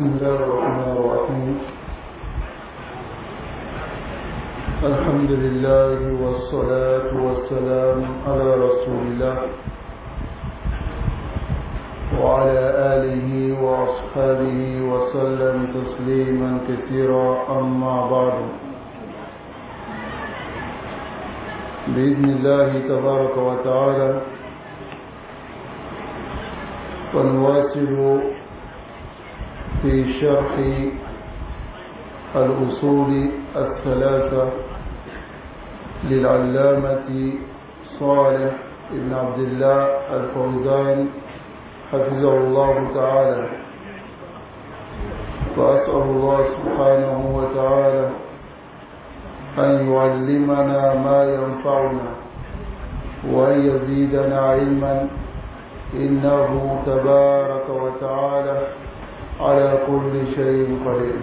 بسم الله الرحمن الرحيم الحمد لله والصلاة والسلام على رسول الله وعلى آله وأصحابه وسلم تسليما كثيرا أما بعد بإذن الله تبارك وتعالى فنواصل في شرح الأصول الثلاثة للعلامة صالح بن عبد الله الفوزان حفظه الله تعالى. فأسأل الله سبحانه وتعالى أن يعلمنا ما ينفعنا وأن يزيدنا علما إنه تبارك وتعالى على كل شيء قدير.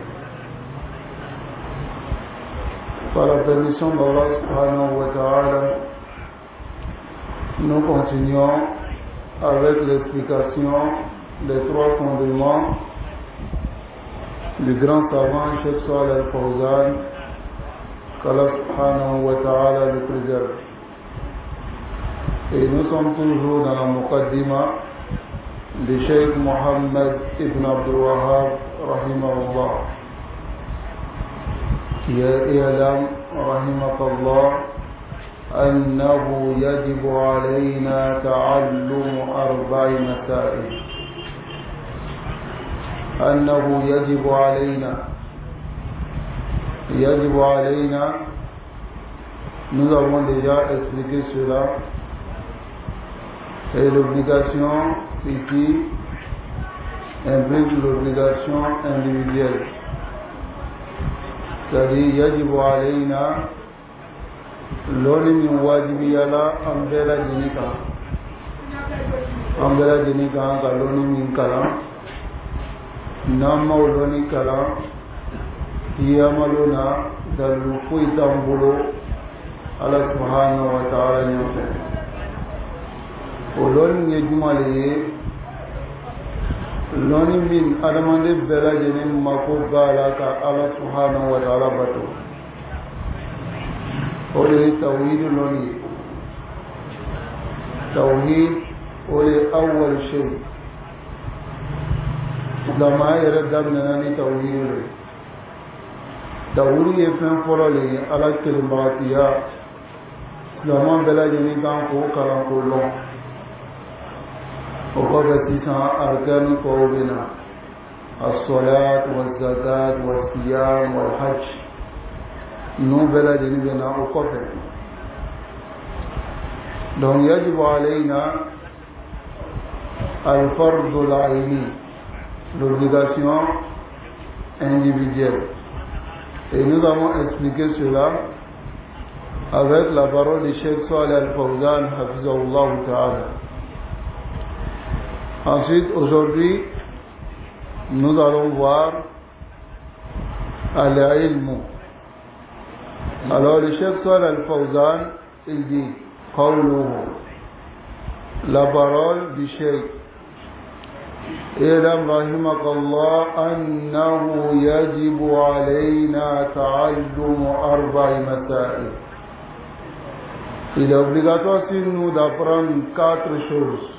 Par la permission d'Allah subhanahu wa ta'ala, nous continuons avec l'explication des trois fondements du grand savant Cheikh Salih al-Fawzan, qu'Allah subhanahu wa ta'ala le préserve. Et nous sommes toujours dans la muqaddima de Cheikh Mohammed ibn Abdul Wahhab rahimahullah, qui est i'lam rahimakallah أنه يجب علينا تعلم أربع مسائل. أنه يجب علينا nous avons déjà expliqué cela, et l'obligation ici implique l'obligation individuelle, c'est-à-dire يجب علينا loni min wajibi yala an bɛɛ lajɛlen kan ka loni min kalan, n'an ma o loni kalan kiyamalo na dalilu foyi t'an bolo Ala subhanahu wa ta'ala ɲɛfɛ. O loni ye juma le ye, loni min adamaden bɛɛ lajɛlen mako b'a la ka Ala subhanahu wa ta'ala bato. O de ye tawhid loni ye. Tawhid o de ye awwal shay. Silamaya yɛrɛ daminɛna ni tawhid le ye. Tawhid ye fɛn fɔlɔ le ye, Ala kelenbagatiya. Silama bɛɛ lajɛlen kan k'o kalan k'o lɔn. O kɔfɛ sisan arkani tɔw bɛ na: as-salat waz-zakat was-siyam wal-hajj. Nous bɛɛ lajɛlen bɛ na o kɔfɛ. Donc yajibu alayna al-fardu al-ayni, l'obligation individuelle. Et nous avons expliqué cela avec la parole de Cheikh Salih al-Fawzan hafizahullah ta'ala. Ensuite, aujourd'hui, nous allons voir al-ilmu. Alors le Cheikh Salih al-Fawzan, il dit qawluhu, la parole du Cheikh: اعلم رحمك الله أنه يجب علينا تعلم أربع مسائل. Il est obligatoire sur nous d'apprendre 4 choses.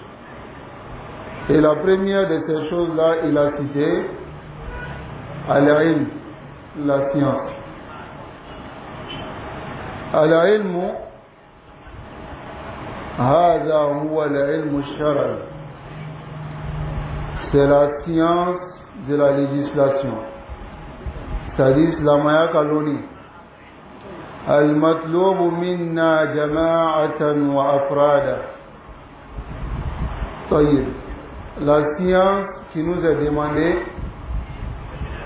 Et la première de ces choses-là, il a cité al-ilm, la science. Al-ilm, هذا هو العلم الشرعي. C'est la science de la législation, c'est-à-dire la maya kaloni. Al-matlubu minna jama'atan wa afrada. La science qui nous est demandée,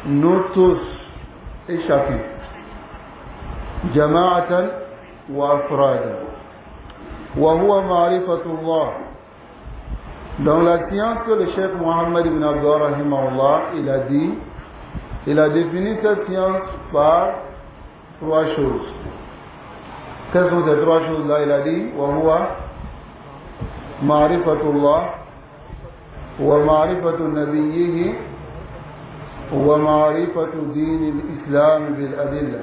nous tous et chacun. Jama'atan wa afrada. Wa huwa ma'rifatullah. Dans la science que le Cheikh Mohammed ibn Abdullah rahimahullah, il a défini cette science par 3 choses. Quelles sont ces 3 choses-là? Il a dit wa huwa ma'rifatullah wa ma'rifatu nabiyyihi ومعرفة دين الإسلام بالأدلة.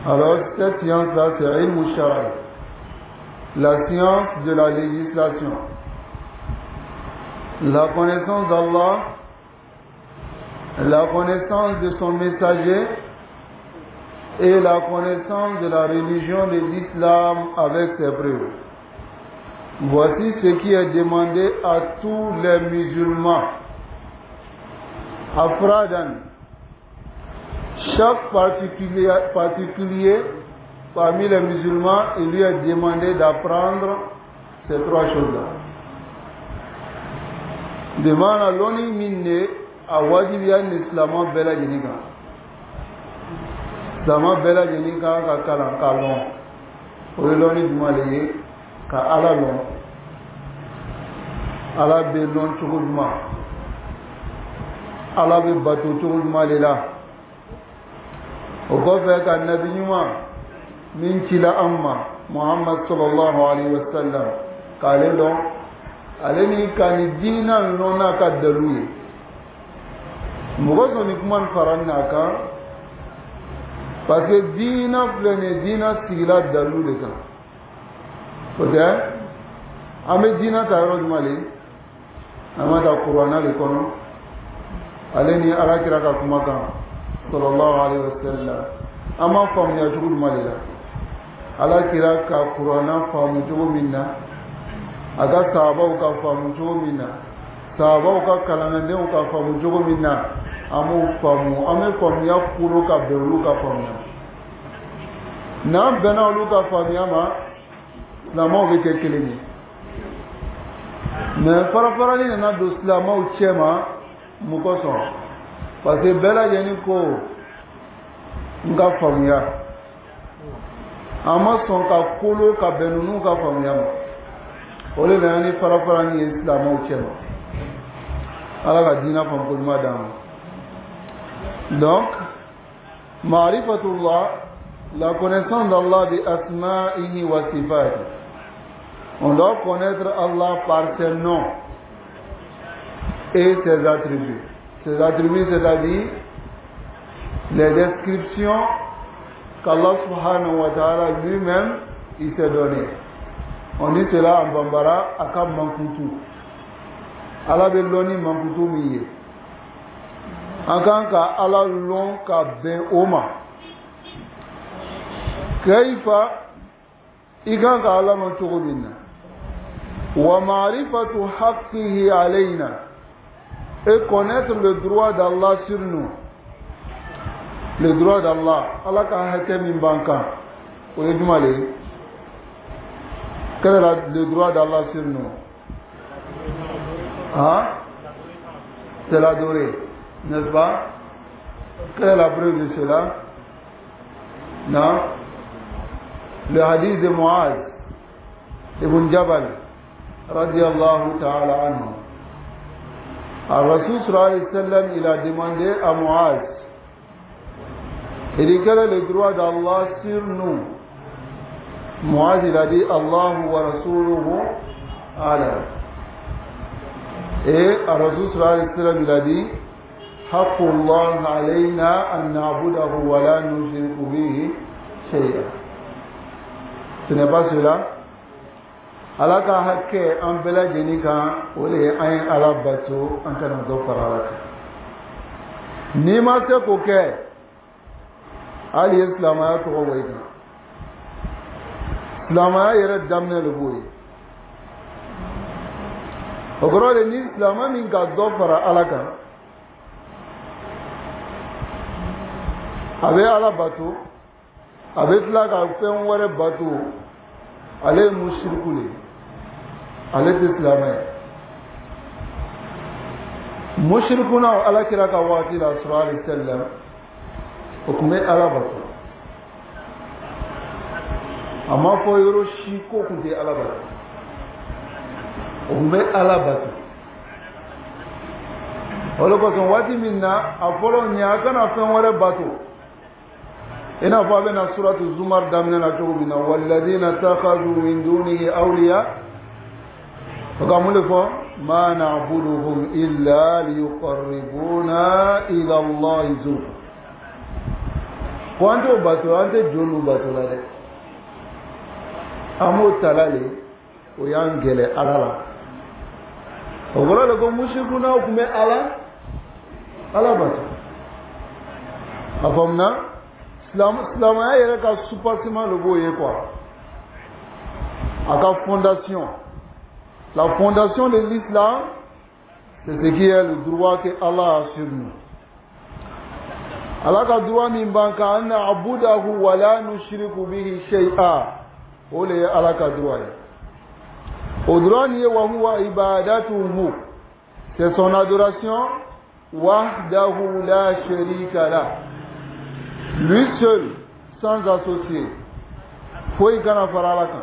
Alors cette science-là, c'est ilm al-shara', la science de la législation, la connaissance d'Allah, la connaissance de son messager et la connaissance de la religion de l'islam avec ses preuves. Voici ce qui est demandé à tous les musulmans. Afradan, chaque particulier parmi les musulmans, il lui est demandé d'apprendre ces trois choses-là. Demande à l'oni minne à wajibiyan l'islamo bela jenika. Islamo bela jenika ka kalan kalon. O l'oni dumale ka ala lon. Ala be lon chugudma. Ala be bato chugudma lela. O ko fe ka nabi nyuma min cila amma Muhammad sallallahu alaihi wasallam kale lon aleni kani dina nona ka daluye mugoso ni kuma faranna ka parce que dina plene dina sigila dalule ka oke ame dina ta ro mali amata qur'ana le kono aleni arakira ka kuma ka sallallahu alaihi wasallam ama fam ya jugul mali la arakira ka qur'ana fam jugo minna aga sahabaw ka faamu cogo min na sahabaw ka kalandenw ka faamu cogo min na an b'o faamu an bɛ faamuya kolo ka bɛn olu ka faamuya n'an bɛnna olu ka faamuya ma silamɛw bɛ kɛ kelen ye mais farafarali nana don silamɛw cɛ ma mun kosɔn parce que bɛɛ lajɛlen ko n ka faamuya an ma sɔn ka kolo ka bɛn ninnu ka faamuya ma. Ole nani farafara ni islam au chema ala ka dina fam ko ma dam. Donc ma'rifatullah, la connaissance d'Allah bi asma'ihi wa sifatihi. On doit connaître Allah par ses noms et ses attributs. Ses attributs, c'est-à-dire les descriptions qu'Allah subhanahu wa ta'ala lui-même il s'est donné. On dit cela en bambara, akam mankutu. Allah be loni mankutu miye. Ankan ka Allah lon ka ben oma. Kaifa ikan ka Allah man chogo binna. Wa ma'rifatu haqqihi alayna. Et connaître le droit d'Allah sur nous. Le droit d'Allah. Allah ka hakem min banka. O ye jumale. Quel est le droit d'Allah sur nous? Hein? C'est l'adorer, n'est-ce pas? Quelle est la preuve de cela? Non? Le hadith de Mu'adh ibn Jabal radiyallahu ta'ala anhu. Al-Rasul sallallahu alayhi wa sallam, il a demandé à Mu'adh, il dit quel est le droit d'Allah sur nous? Mu'adh il a dit Allahu wa rasuluhu alam. Et Rasul sallallahu alayhi wa sallam il a dit haqqullah alayna an na'budahu wa la nushriku bihi shay'a. Ce n'est pas cela. Allah ka hakke an bela jeni kan o le an ala bato an kana do faralaka. Ni ma se ko ke ali islam ya to waida. Islamaya yɛrɛ daminɛ le b'o ye o kɔrɔ de ni silamɛ min ka dɔ fara ala kan a bɛ ala bato a bɛ tila ka fɛn wɛrɛ bato ale ye musiriku le ale tɛ silamɛ ye musiriku na ala kira ka waati la sallallahu alaihi wasallam o tun bɛ ala bato. Ama fɔ yɔrɔ si ko kun tɛ ala bato o kun bɛ ala bato o de kosɔn waati min na a fɔlɔ ɲɛ a kana fɛn wɛrɛ bato i n'a fɔ a bɛ na suratu zumar daminɛ na cogo min na walladina takhadhu min dunihi awliya o ka mun de fɔ ما نعبدهم إلا ليقربونا إلى الله زلفى وأنت باتو أنت جنو باتو لدي أمو تلالي ويانجلي ألالا وقال لكم مشركون وكم ألا باتو أفهمنا Islam est un super-siment le beau et quoi. À la fondation. La fondation de l'islam, c'est ce qui est le droit que Allah a sur nous. Allah a droit min banka anna abudahu wa la nushriku bihi shay'a. Ole Allah a droit. Au droit ni wa huwa ibadatuhu. C'est son adoration wahdahu la sharika la. Lui seul, sans associé. Foi kana fara alaka.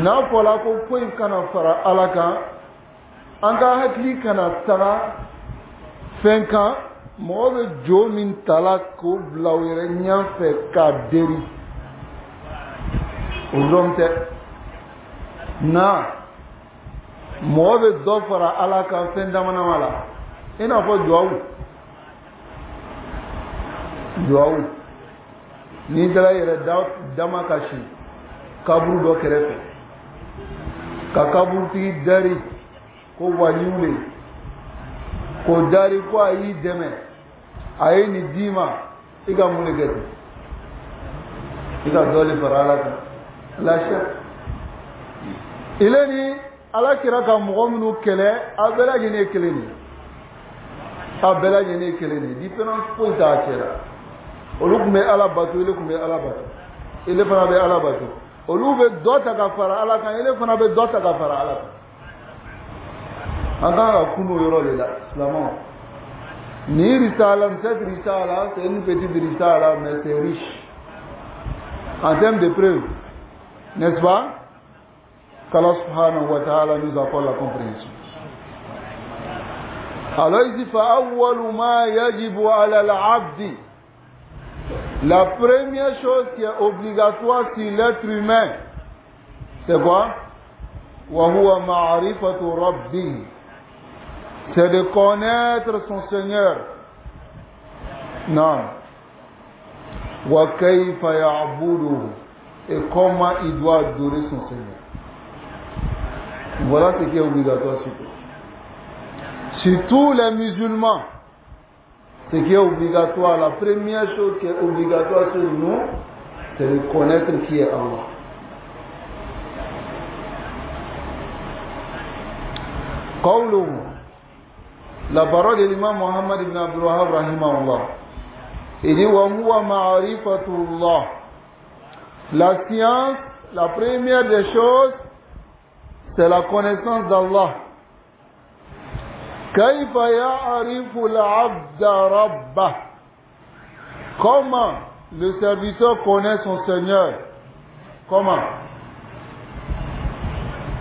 Na fola ko foi kana fara alaka. Anga hakli kana tara fenka mobe jo min talako blawire nyan fe ka deri. Ulomte na mobe do fara alaka fendamana wala. Ina fo joawu. Duawu ni dala yɛrɛ dama ka si kaburu dɔ kɛrɛfɛ ka kaburutigi dari ko waliw le ko dari ko a y'i dɛmɛ a ye nin d'i ma i ka mun de kɛ ten i ka dɔ de fara ala kan lafiya ile ni ala kira ka mɔgɔ minnu kɛlɛ a bɛɛ lajɛlen ye kelen de a bɛɛ lajɛlen ye kelen de différence foyi t'a cɛ la. Olu kun bɛ ala bato ele kun bɛ ala bato ele fana bɛ ala bato olu bɛ dɔ ta ka fara ala kan ele fana bɛ dɔ ta ka fara ala kan an kan ka kun o yɔrɔ de la silamɛw ni risala cette risala c'est une petite risala mais c'est riche en termes de preuves n'est-ce pas qu'Allah subhanahu wa ta'ala nous accorde la compréhension. Alors il dit fa awwalu ma yajibu ala al-abdi. La première chose qui est obligatoire sur l'être humain, c'est quoi? Wa huwa ma'rifatu rabbi. C'est de connaître son Seigneur. Non. Wa kayfa ya'buduhu. Et comment il doit adorer son Seigneur. Voilà ce qui est obligatoire sur tout. Sur tous les musulmans. Ce qui est obligatoire, la première chose qui est obligatoire sur nous, c'est de connaître qui est Allah. قوله, la parole de l'imam Muhammad ibn Abdul Wahhab rahimahullah, il dit وَهُوَ مَعْرِفَةُ اللَّهِ. La science, la première des choses, c'est la connaissance d'Allah. كيف يعرف العبد ربه. Comment le serviteur connaît son Seigneur? Comment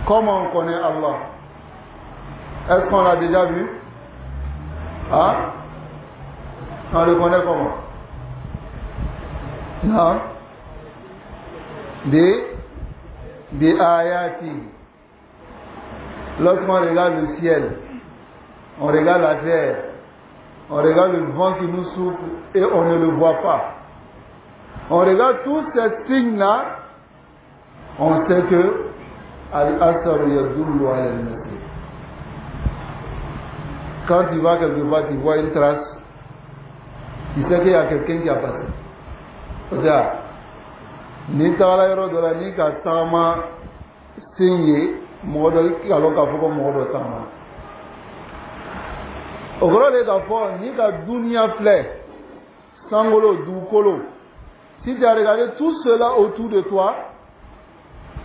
on connaît Allah? Est-ce qu'on l'a déjà vu? Hein? On le connaît comment? Non? Des ayati. Lorsqu'on regarde le ciel, on regarde la terre, on regarde le vent qui nous souffle et on ne le voit pas. On regarde tous ces signes-là, on sait que Al-Asr yadullu ala al-Masih. Quand tu vas quelque part, tu vois une trace, tu sais qu'il y a quelqu'un qui a passé. C'est-à-dire, ni tala yoro dola ni ka tama sinye modo ki aloka foko modo tama. Ogoro le ka fo ni ka dunia flè sangolo dukolo. Si tu as regardé tout cela autour de toi,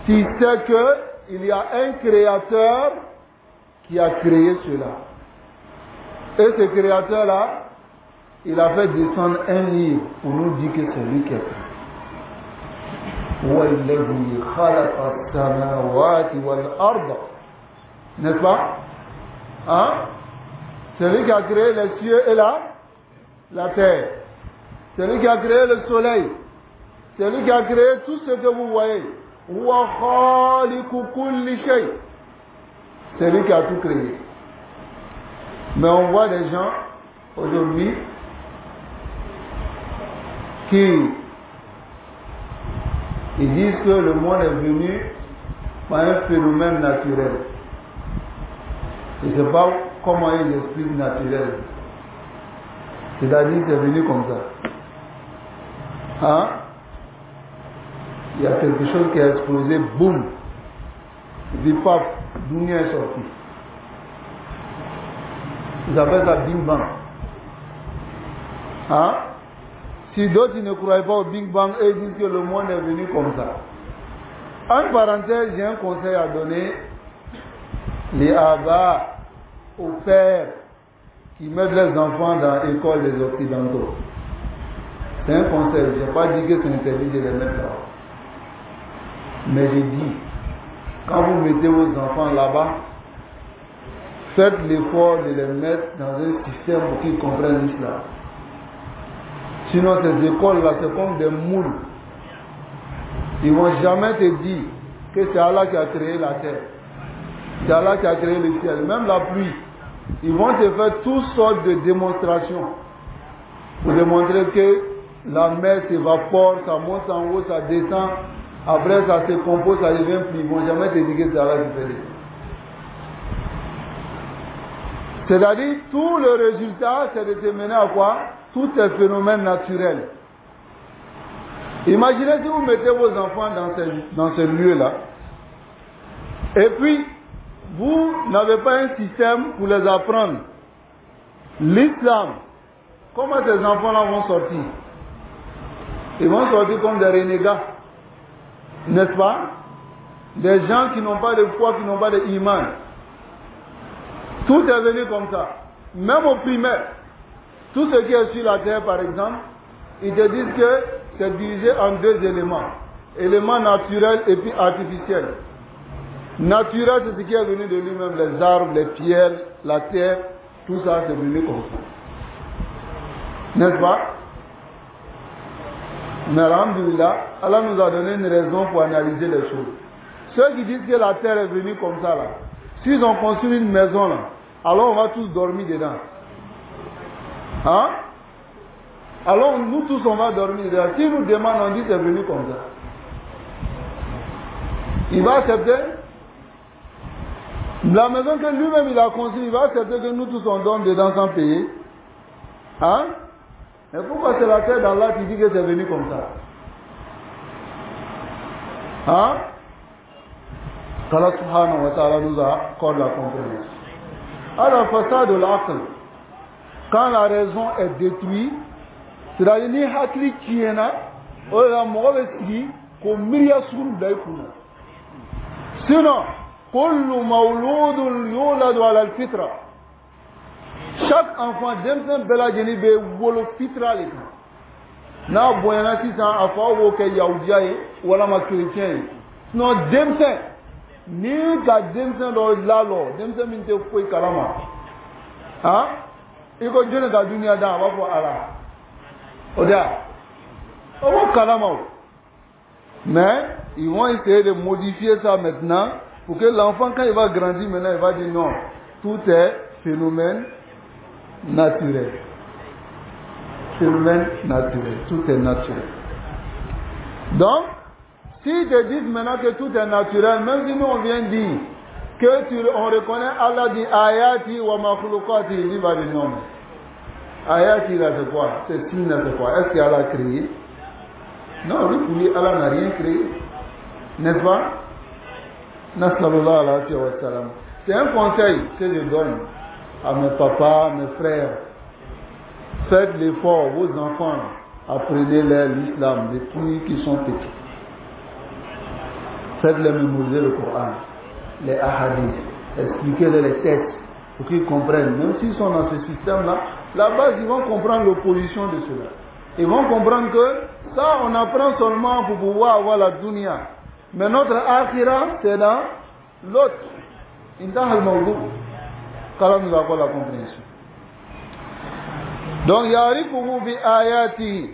tu sais que il y a un créateur qui a créé cela. Et ce créateur-là, il a fait descendre un livre pour nous dire que c'est lui qui a fait. وَالَّذِي خَلَقَ السَّمَاوَاتِ وَالْأَرْضَ. N'est-ce pas? Hein? C'est lui qui a créé les cieux et la terre. C'est lui qui a créé le soleil. C'est lui qui a créé tout ce que vous voyez. هُوَ خَالِقُ كُلِّ شَيْءٍ. C'est lui qui a tout créé. Mais on voit des gens aujourd'hui qui ils disent que le monde est venu par un phénomène naturel. Je ne sais pas comment ils expliquent naturel. C'est-à-dire que c'est venu comme ça. Hein? Il y a quelque chose qui a explosé, boum. Du pape, d'où est sorti. Ils appellent ça Big Bang. Hein? Si d'autres ne croient pas au Big Bang, eux disent que le monde est venu comme ça. En parenthèse, j'ai un conseil à donner. Les abats, aux pères qui mettent leurs enfants dans l'école des Occidentaux. C'est un conseil. Je n'ai pas dit que c'est interdit de les mettre là. Mais j'ai dit, quand vous mettez vos enfants là-bas, faites l'effort de les mettre dans un système pour qu'ils comprennent l'islam. Sinon, ces écoles-là, c'est comme des moules. Ils ne vont jamais te dire que c'est Allah qui a créé la terre. C'est Allah qui a créé le ciel. Même la pluie. Ils vont te faire toutes sortes de démonstrations pour démontrer que la mer s'évapore, ça monte en haut, ça descend. Après, ça se compose, ça devient pluie. Ils ne vont jamais te dire que c'est Allah qui fait ça. C'est-à-dire, tout le résultat, c'est de te mener à quoi? Tous ces phénomènes naturels. Imaginez si vous mettez vos enfants dans ce lieu-là, et puis, vous n'avez pas un système pour les apprendre l'islam. Comment ces enfants-là vont sortir? Ils vont sortir comme des renégats, n'est-ce pas? Des gens qui n'ont pas de foi, qui n'ont pas d'iman. Tout est venu comme ça. Même au primaire, tout ce qui est sur la terre, par exemple, ils te disent que c'est divisé en deux éléments. Éléments naturels et puis artificiels. Naturel, c'est ce qui est venu de lui-même, les arbres, les pierres, la terre, tout ça, c'est venu comme ça. N'est-ce pas? Mais alhamdoulilah, Allah nous a donné une raison pour analyser les choses. Ceux qui disent que la terre est venue comme ça, là, s'ils ont construit une maison, là, alors on va tous dormir dedans. Hein? Alors nous tous, on va dormir dedans. Si nous demandent, on dit que c'est venu comme ça. Il va accepter? La maison que lui-même il a construite, il va accepter que nous tous on dorme dedans sans payer. Hein? Et pourquoi c'est la terre d'Allah qui dit que c'est venu comme ça? Hein? Allah subhanahu wa ta'ala nous accorde la compréhension. Alors, façade de l'aql, quand la raison est détruite, c'est-à-dire ni hakli tiena, ou la mauvaise qui, qu'on miria sur d'aïkouna. Sinon, kullu mawloudun yuladu ala al-fitra. Chaque enfant, demsen bela jeni be wolo fitra le kan. Na boyana sisan afa wo ke yaoudia ye, wala ma chrétien ye. Sinon, demsen, ni ka demsen do lalo, demsen minte koy kalama. Hein? Iko jone ka dunia da, wafo ala. Oda. Owo kalama. Mais, ils vont essayer de modifier ça maintenant, pour que l'enfant, quand il va grandir maintenant, il va dire non, tout est phénomène naturel. Phénomène naturel. Tout est naturel. Donc, si te disent maintenant que tout est naturel, même si nous on vient dire que on reconnaît Allah dit ayati wa makhluqati, il va dire non. Ayati là c'est quoi? C'est signe là c'est quoi? Est-ce qu'Allah a créé? Non, lui Allah n'a rien créé. N'est-ce pas? Nasrallah alayhi wa sallam. C'est un conseil que je donne à mes papas, mes frères. Faites l'effort, vos enfants, apprenez-les l'islam depuis qu'ils sont petits. Faites-les mémoriser le Coran, les ahadiths, expliquez-les les textes pour qu'ils comprennent. Même s'ils sont dans ce système-là, là-bas, ils vont comprendre l'opposition de cela. Ils vont comprendre que ça, on apprend seulement pour pouvoir avoir la dunya. Mais notre akhira, c'est dans l'autre. Intaha al-mawdu. Qu'Allah nous accorde la compréhension. Donc, yarifuhu bi ayati.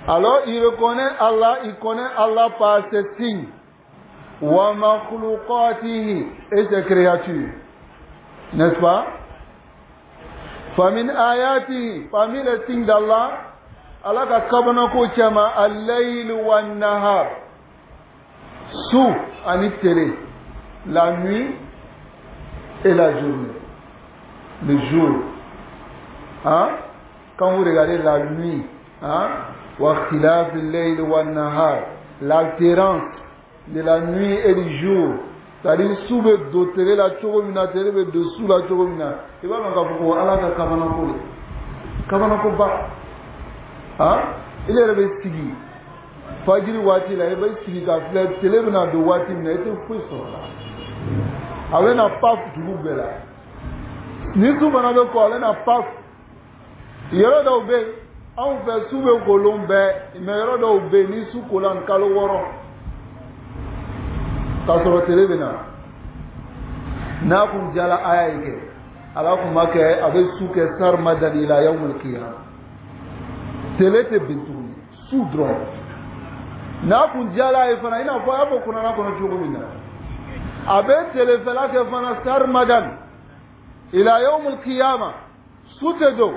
Alors, il reconnaît Allah, il connaît Allah par ses signes. wa makhluqatihi, et ses créatures. N'est-ce pas? Famin ayati, parmi les signes d'Allah, Allah ka kabana ko chama al-layl wan nahar. Sous ani télé, la nuit et la journée. Le jour. Hein? Quand vous regardez la nuit, hein? Wa khilaf al-layl wan nahar, l'altérance de la nuit et du jour. C'est-à-dire soube dotere la chogomina terebe dessous la chogomina. Et voilà donc Allah ka kabana ko le. Kabana ko ba. Hein? Il est revenu sigi. Fajiri wati la ebe sigi ka fle telebe na do wati na ete fwe so la. Ale na paf du bela. Ni su bana be ko ale na paf. Yoro da obe, an fe soube kolombe, me yoro da obe ni su kolan kalo woro. Kasoro telebe na kun jala aya yake ala kun make abe suke sar madan ila yawmul qiyamah telete bintu sudron na kun jala e fana ina fa abo kuna na kono chugo minna abe telefela ke fana sar madan ila yawmul qiyamah sutedo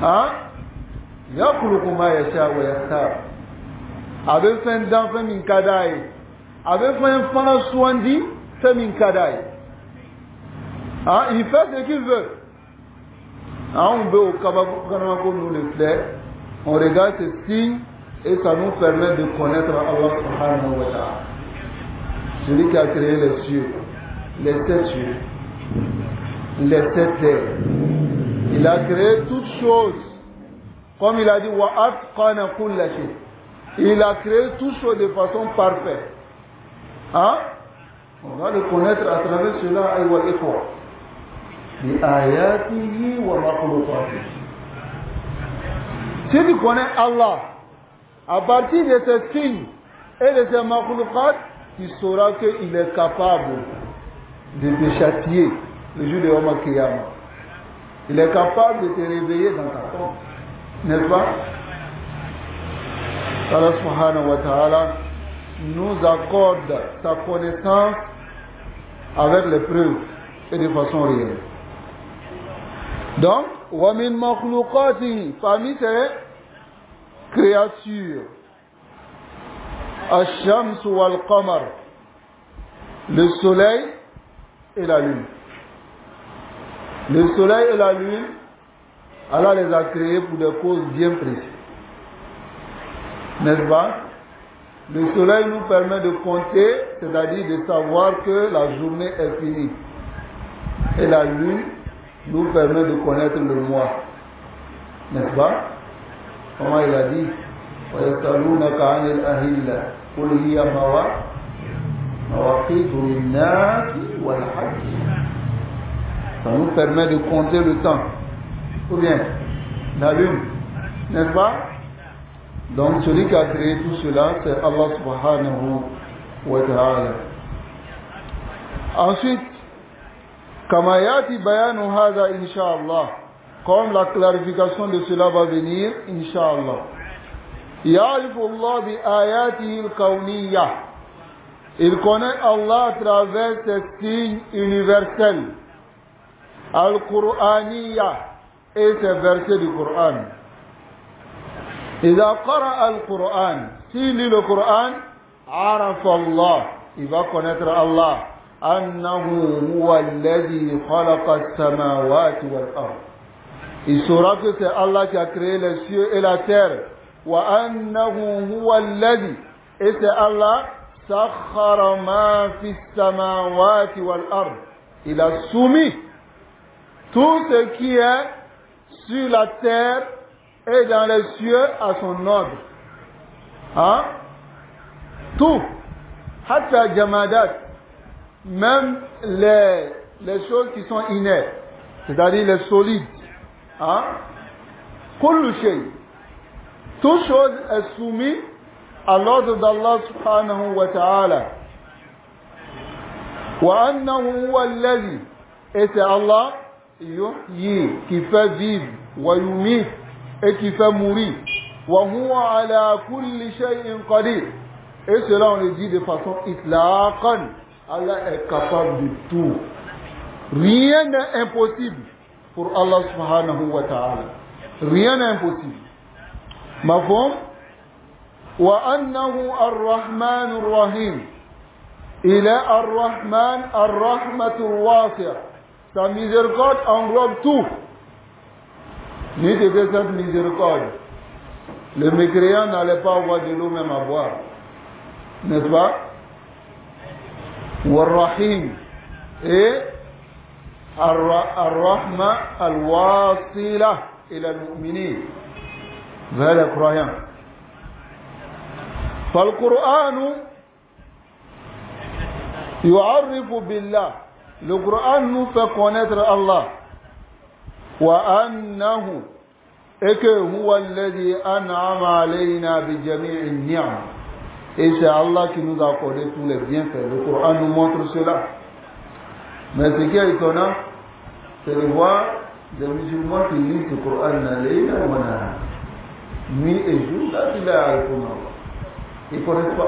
ha yakhluqu ma yasha wa yastar abe fen dan fa min kadai avec un fan soindi, c'est min kadaï. Hein, il fait ce qu'il veut. Hein, on veut au Kabako nous le fait. On regarde ces signes et ça nous permet de connaître Allah subhanahu wa ta'ala. Celui qui a créé les cieux, les 7 cieux, les 7 terres. Il a créé toutes choses. Comme il a dit, wa atqana kulla shay. Il a créé toutes choses de façon parfaite. Hein? On va le connaître à travers cela, aïwa ikhwa. Bi ayatihi wa makhluqatihi. Si tu connais Allah, à partir de ces signes et de ces makhluqat, tu sauras qu'il est capable de te châtier le jour de Yawm al-Qiyamah. Il est capable de te réveiller dans ta tombe. N'est-ce pas? Allah subhanahu wa ta'ala nous accorde sa connaissance avec les preuves et de façon réelle. Donc, wa min makhluqati, parmi ces créatures, ash-shams wal qamar, le soleil et la lune. Le soleil et la lune, Allah les a créés pour des causes bien précises. N'est-ce pas? Le soleil nous permet de compter, c'est-à-dire de savoir que la journée est finie. Et la lune nous permet de connaître le mois. N'est-ce pas? Comment il a dit? وَيَسْأَلُونَكَ عَنِ الْأَهِلَّةِ قُلْ هِيَ مَوَاقِيتُ لِلنَّاسِ وَالْحَجِّ. Ça nous permet de compter le temps. Ou bien, la lune. N'est-ce pas? Donc celui qui a créé tout cela, c'est Allah subhanahu wa ta'ala. Ensuite, kama yati bayanu hadha insha'Allah, comme la clarification de cela va venir, insha'Allah. Ya'rifu Allah bi ayatihi al-kawniyah. Il connaît Allah à travers ses signes universels, al-Qur'aniyah, et ses versets du Coran. إذا قرأ القرآن, s'il lit le Coran, عرف الله, il va connaître Allah, أنه هو الذي خلق السماوات والأرض. Il saura que c'est Allah qui a créé les cieux et la terre. وأنه هو الذي, et c'est Allah, سخر ما في السماوات والأرض. Il a soumis tout ce qui est sur la terre et dans les cieux à son ordre. Hein? Tout. Hatta jamadat. Même les choses qui sont inertes. C'est-à-dire les solides. Hein? Kullu shay. Toute chose est soumise à l'ordre d'Allah subhanahu wa ta'ala. Wa annahu huwa alladhi. Et c'est Allah qui fait vivre. Wa yumit. Et qui fait mourir. Wa huwa ala kulli shay'in qadir. Et cela, on le dit de façon itlaqan. Allah est capable de tout. Rien n'est impossible pour Allah subhanahu wa ta'ala. Rien n'est impossible. Mafhum? Wa annahu ar-Rahman ar-Rahim. Il est ar-Rahman ar-Rahmatul wasi'a. Sa miséricorde englobe tout. Ni de cette miséricorde, le mécréant n'allait pas avoir de l'eau même à boire. N'est-ce pas? War-Rahim. Et Ar-Rahma al-Wasila ila al-Mu'minin. Vers les croyants. Fal-Qur'an yu'arrifu billah. Le Coran nous fait connaître Allah. Wa annahu. Et que huwa alladhi an'ama alayna bi jami'i ni'am. Et c'est Allah qui nous a accordé tous les bienfaits. Le Coran nous montre cela. Mais ce qui est étonnant, c'est de voir des musulmans qui lisent le Coran nuit et jour. Là, il est à répondre. Ils ne connaissent pas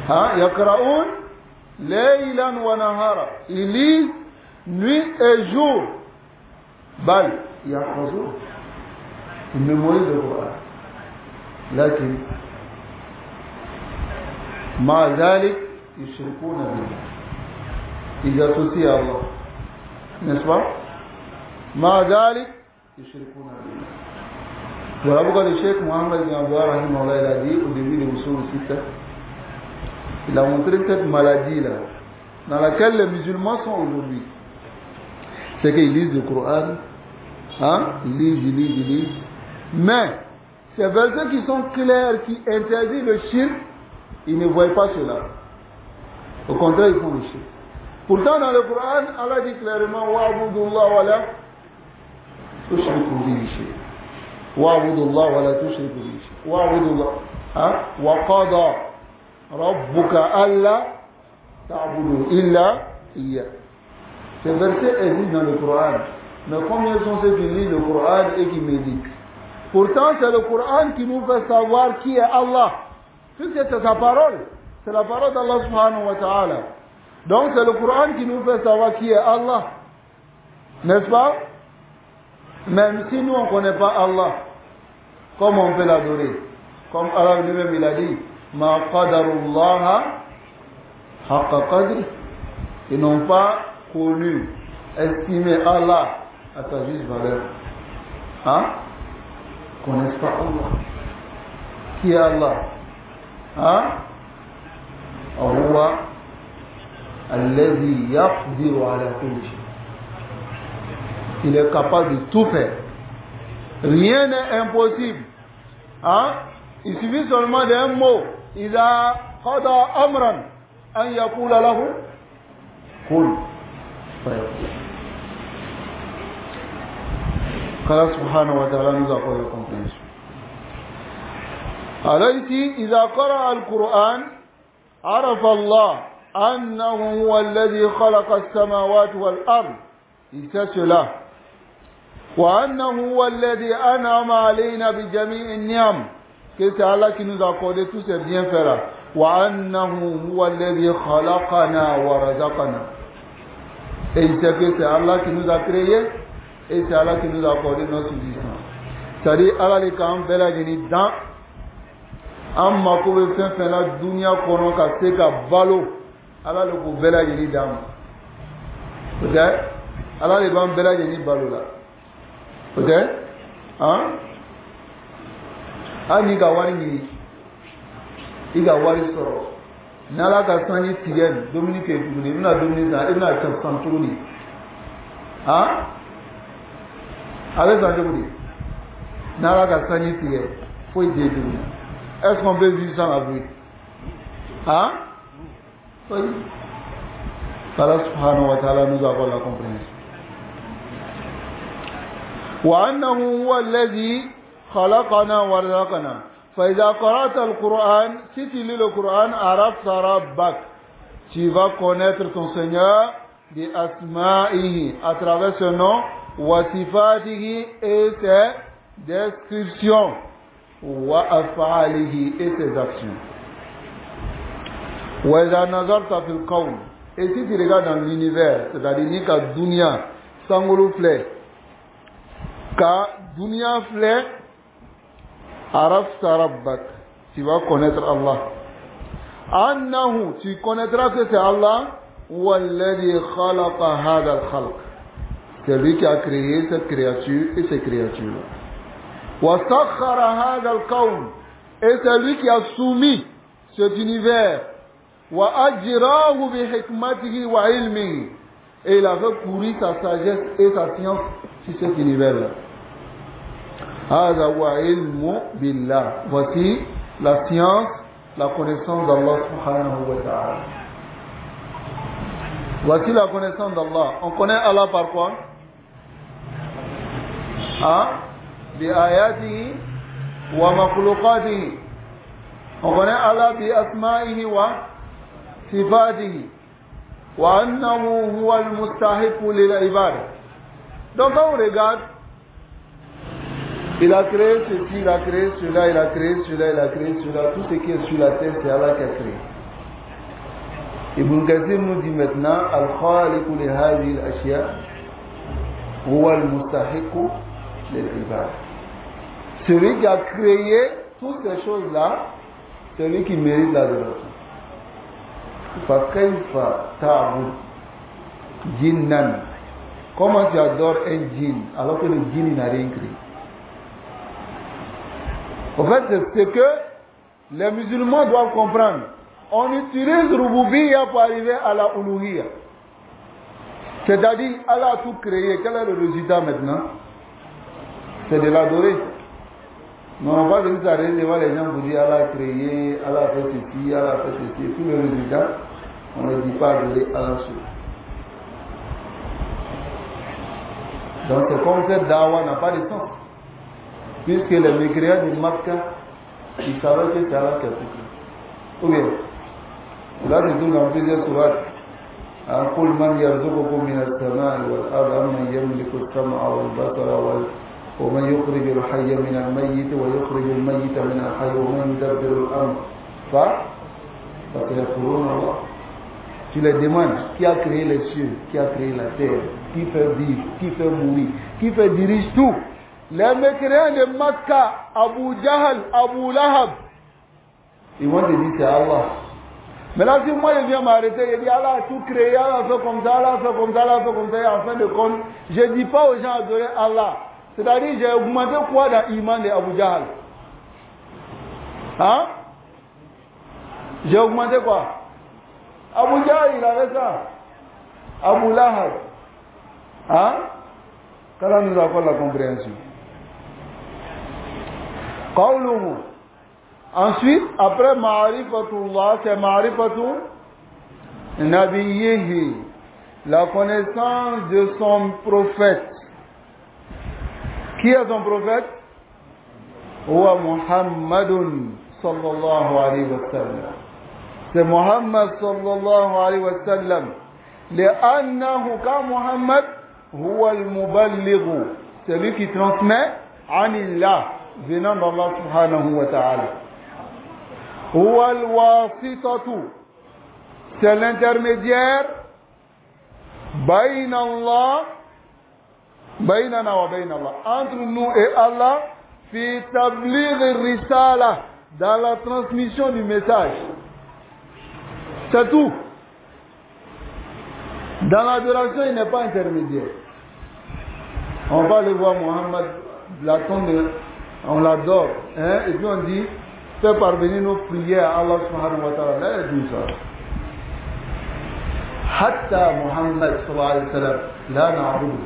Allah. Yakra'un laylan wa nahara. Ils lisent nuit et jour. Bal, yahfazun. Ils mémorisent le Coran. Lakin ma dhalik yushrikuna billah. Ils associent à Allah. N'est-ce pas? Ma dhalik yushrikuna billah. Voilà pourquoi le Cheikh Mohammed bin Abdullah rahimahullah, il a dit au début de Usul Sitta, il a montré cette maladie-là dans laquelle les musulmans sont aujourd'hui. C'est qu'ils lisent le Coran, ils lisent. Mais ces versets qui sont clairs, qui interdisent le shirk, ils ne voient pas cela. Au contraire, ils font le shirk. Pourtant, dans le Coran, Allah dit clairement wa'budullah wa la tushriku bihi shay'an. Wa'budullah wa la tushriku bihi shay'an. Wa'budullah. Wa qada rabbuka alla ta'budu illa iyyah. Ces versets existent dans le Coran. Mais combien sont ceux qui lisent le Coran et qui méditent? Pourtant, c'est le Coran qui nous fait savoir qui est Allah. Puisque c'est sa parole. C'est la parole d'Allah subhanahu wa ta'ala. Donc c'est le Coran qui nous fait savoir qui est Allah. N'est-ce pas? Même si nous on ne connaît pas Allah, comment on peut l'adorer? Comme Allah lui-même il a dit, Ma qadarullaha haqqa qadri. Ils n'ont pas connu, estimé Allah à sa juste valeur. Ils ne connaissent pas Allah. Qui est Allah? Allah alladhi yaqdiru ala kulli shay. Il est capable de tout faire. Rien n'est impossible. Il suffit seulement d'un mot. Iza qada amran an yaqula lahu kun fayakun. Allah subhanahu wa ta'ala nous accorde la compréhension. Alors ici, إذا قرأ القرآن عرف الله أنه هو الذي خلق السماوات والأرض. Il sait cela. وأنه هو الذي أنعم علينا بجميع النعم. Que c'est Allah qui nous a accordé tous ces bienfaits-là. وأنه هو الذي خلقنا ورزقنا. Et il sait que c'est Allah qui nous a créés et c'est Allah qui nous a accordé notre subsistance. C'est-à-dire Allah les quand bela geni dans amma ko be fɛn la dunya kɔnɔ ka se ka balo ala le ko bɛɛ lajɛlen d'an ma ok ala de b'an bɛɛ lajɛlen balo la ok hali n'i ka wari ɲini i ka wari sɔrɔ n'ala ka sanji tigɛ dumuni kɛ tuguni i bɛna dumuni san i bɛna san tuguni a bɛ san cogo di n'ala ka sanji tigɛ foyi tɛ tuguni. Est-ce qu'on peut vivre sans la bruit? Oui. Allah subhanahu wa ta'ala nous accorde la compréhension. وأنه هو الذي خلقنا ورزقنا. فإذا قرأت القرآن, si tu lis le Coran, عرفت ربك. Tu vas connaître ton Seigneur بأسمائه, à travers ce nom, وصفاته et ses descriptions. wa af'alihi et ses actions. Wa idha nazarta fil qawn, et si tu regardes dans l'univers, c'est-à-dire Nika Dunya, Sangolo Flé, Ka Dunya Flé, Arafta Rabbak, tu vas connaître Allah. Annahu, tu connaîtras que c'est Allah, Walladhi khalaqa hadha al-khalq. C'est lui qui a créé cette créature et ces créatures. Wa sakhara hadha al-kawn, et c'est lui qui a soumis cet univers. Wa ajrahu bi hikmatihi wa ilmihi, et il a fait courir sa sagesse et sa science sur cet univers-là. Hadha wa ilmu billah. Voici la science, la connaissance d'Allah subhanahu wa ta'ala. Voici la connaissance d'Allah. On connaît Allah par quoi? Bi ayatihi wa makhluqatihi. On connaît Allah bi asma'ihi wa sifatihi. Wa annahu huwa al-mustahiqu lil ibad. Donc quand on regarde, il a créé ceci, il a créé cela, il a créé cela, il a créé cela. Tout ce qui est sur la terre, c'est Allah qui a créé. Ibn Kathir nous dit maintenant, Al-Khaliqu li hadhihi al-ashya huwa al-mustahiqu lil ibad. Celui qui a créé toutes ces choses-là, c'est lui qui mérite l'adoration. Fa kayfa ta'bud jinnan? Comment tu adores un djinn alors que le djinn n'a rien créé? En fait, c'est ce que les musulmans doivent comprendre. On utilise Rububiyya pour arriver à la Uluhiyya. C'est-à-dire, Allah a tout créé. Quel est le résultat maintenant? C'est de l'adorer. Mais on va venir s'arrêter devant les gens pour dire Allah a créé, Allah a fait ceci, Allah a fait ceci. Et tout le résultat, on ne dit pas adorer Allah seul. Donc c'est comme cette dawa n'a pas de sens. Puisque les mécréants de Makkah, ils savaient que c'est Allah qui a tout créé. Ou bien, là c'est tout dans plusieurs sourates. قل من يرزقكم من السماء والأرض أمن يملك السمع والبصر ومن يخرج الحي من الميت ويخرج الميت من الحي ومن يدبر الأمر فسيقولون الله. Tu les demandes, qui a créé les cieux, qui a créé la terre, qui fait vivre, qui fait mourir, qui fait diriger tout. Les mécréants de Makkah, Abu Jahl, Abu Lahab, ils vont te dire c'est Allah. Mais là, si moi je viens m'arrêter, je dis Allah a tout créé, Allah a fait comme ça, Allah a fait comme ça, Allah a fait comme ça, et en fin de compte, je ne dis pas aux gens adorer Allah. C'est-à-dire, j'ai augmenté quoi dans l'Iman de Abu Jahl? Hein? J'ai augmenté quoi? Abu Jahl, il avait ça. Abu Lahab. Hein? Qu'Allah nous accorde la compréhension. Qawluhu. Ensuite, après Ma'rifatullah, c'est Ma'rifatu Nabiyyihi, la connaissance de son prophète. Qui est son prophète? Huwa Muhammadun sallallahu alayhi wa sallam. C'est Muhammad sallallahu alayhi wa sallam. لأنه كمحمد هو المبلغ, c'est lui qui transmet anillah, venant d'Allah subhanahu wa ta'ala. هو الواسطة, c'est l'intermédiaire بين الله بيننا وبين الله, entre nous et Allah, في تبليغ الرسالة, dans la transmission du message. C'est tout. Dans l'adoration, il n'est pas intermédiaire. On va le voir, Mohammed, on l'adore, hein, et puis on dit, fais parvenir nos prières à Allah subhanahu wa ta'ala. Là, il dit ça. Hatta Muhammad sallallahu alayhi wa sallam, la na'budu.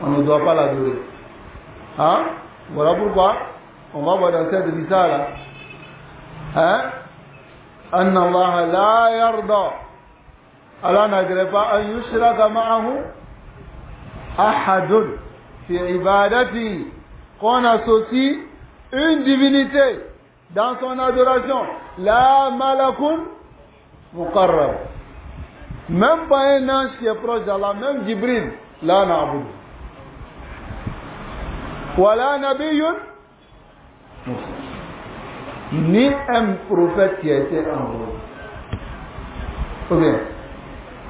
On ne doit pas l'adorer. Hein? Voilà pourquoi on va voir dans cette risala, hein? Anna Allah la yarda. Allah n'agrée pas an yushraka ma'ahu ahadun fi ibadati, qu'on associe une divinité dans son adoration. La malakun muqarrab, même pas un ange qui est proche d'Allah, même Jibril, la na'budu. Wala nabiyyun Ni un prophète qui a été envoyé. Ou bien,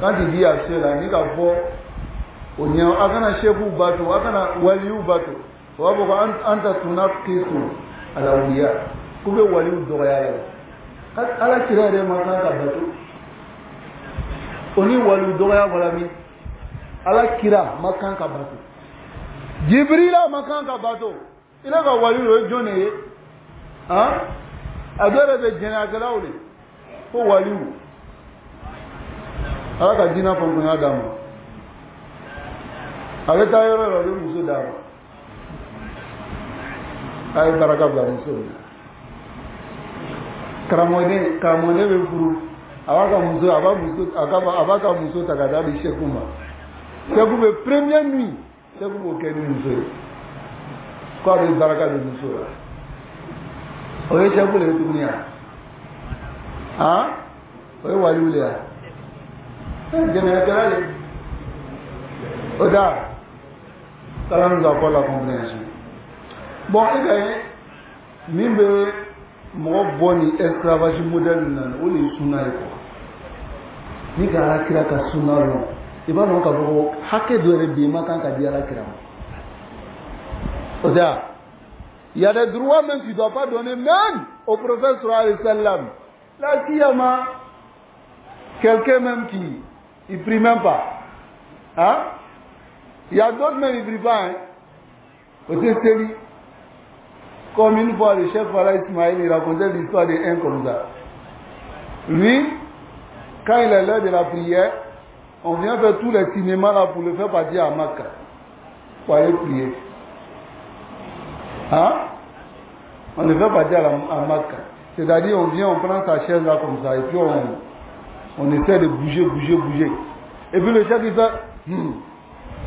quand il dit à ceux-là, ni qu'à voir, on y a un chef ou bateau, un wali ou bateau. On va voir un tas à la ouïa. Pouvez wali ou d'oreille. À la tirée de matin à bateau. On y wali ou d'oreille, voilà mi. À la kira, makan ka bateau. Jibrila makan ka bateau. Il a wali ou joné. Hein? Adore be jenagala ou ko wali ou. Ala ka dina fonkonya dama. Ale ta yoro ro muso dama. Ay baraka bla muso. Karamode be furu. Abaka muso takada bi shekuma. Sheku be première nuit. Sheku bo keni muso. Ko be baraka de muso. Oye sheku le dunia. Ah? Oye wali ule. Général, Oda, ça nous apporte la compréhension. Bon, et bien, nous avons bon esclavage moderne, où les sunna ni ka kira ka sunna lo. Et bien, on a hacké de rebima quand on dit à la kira. Oda, il y a des droits même que tu ne dois pas donner même au prophète sallallahu alayhi wa sallam. Là, s'il y a quelqu'un même qui il ne prie même pas. Hein? Il y a d'autres même qui ne prient pas. Hein? Peut-être comme une fois le chef Farah Ismaël il racontait l'histoire d'un comme ça. Lui, quand il est l'heure de la prière, on vient faire tous les cinémas là pour le faire partir à Makka. Pour aller prier. Hein? On le fait partir à Makka. C'est-à-dire on vient, on prend sa chaise là comme ça et puis on essaie de bouger. Et puis le chef il fait,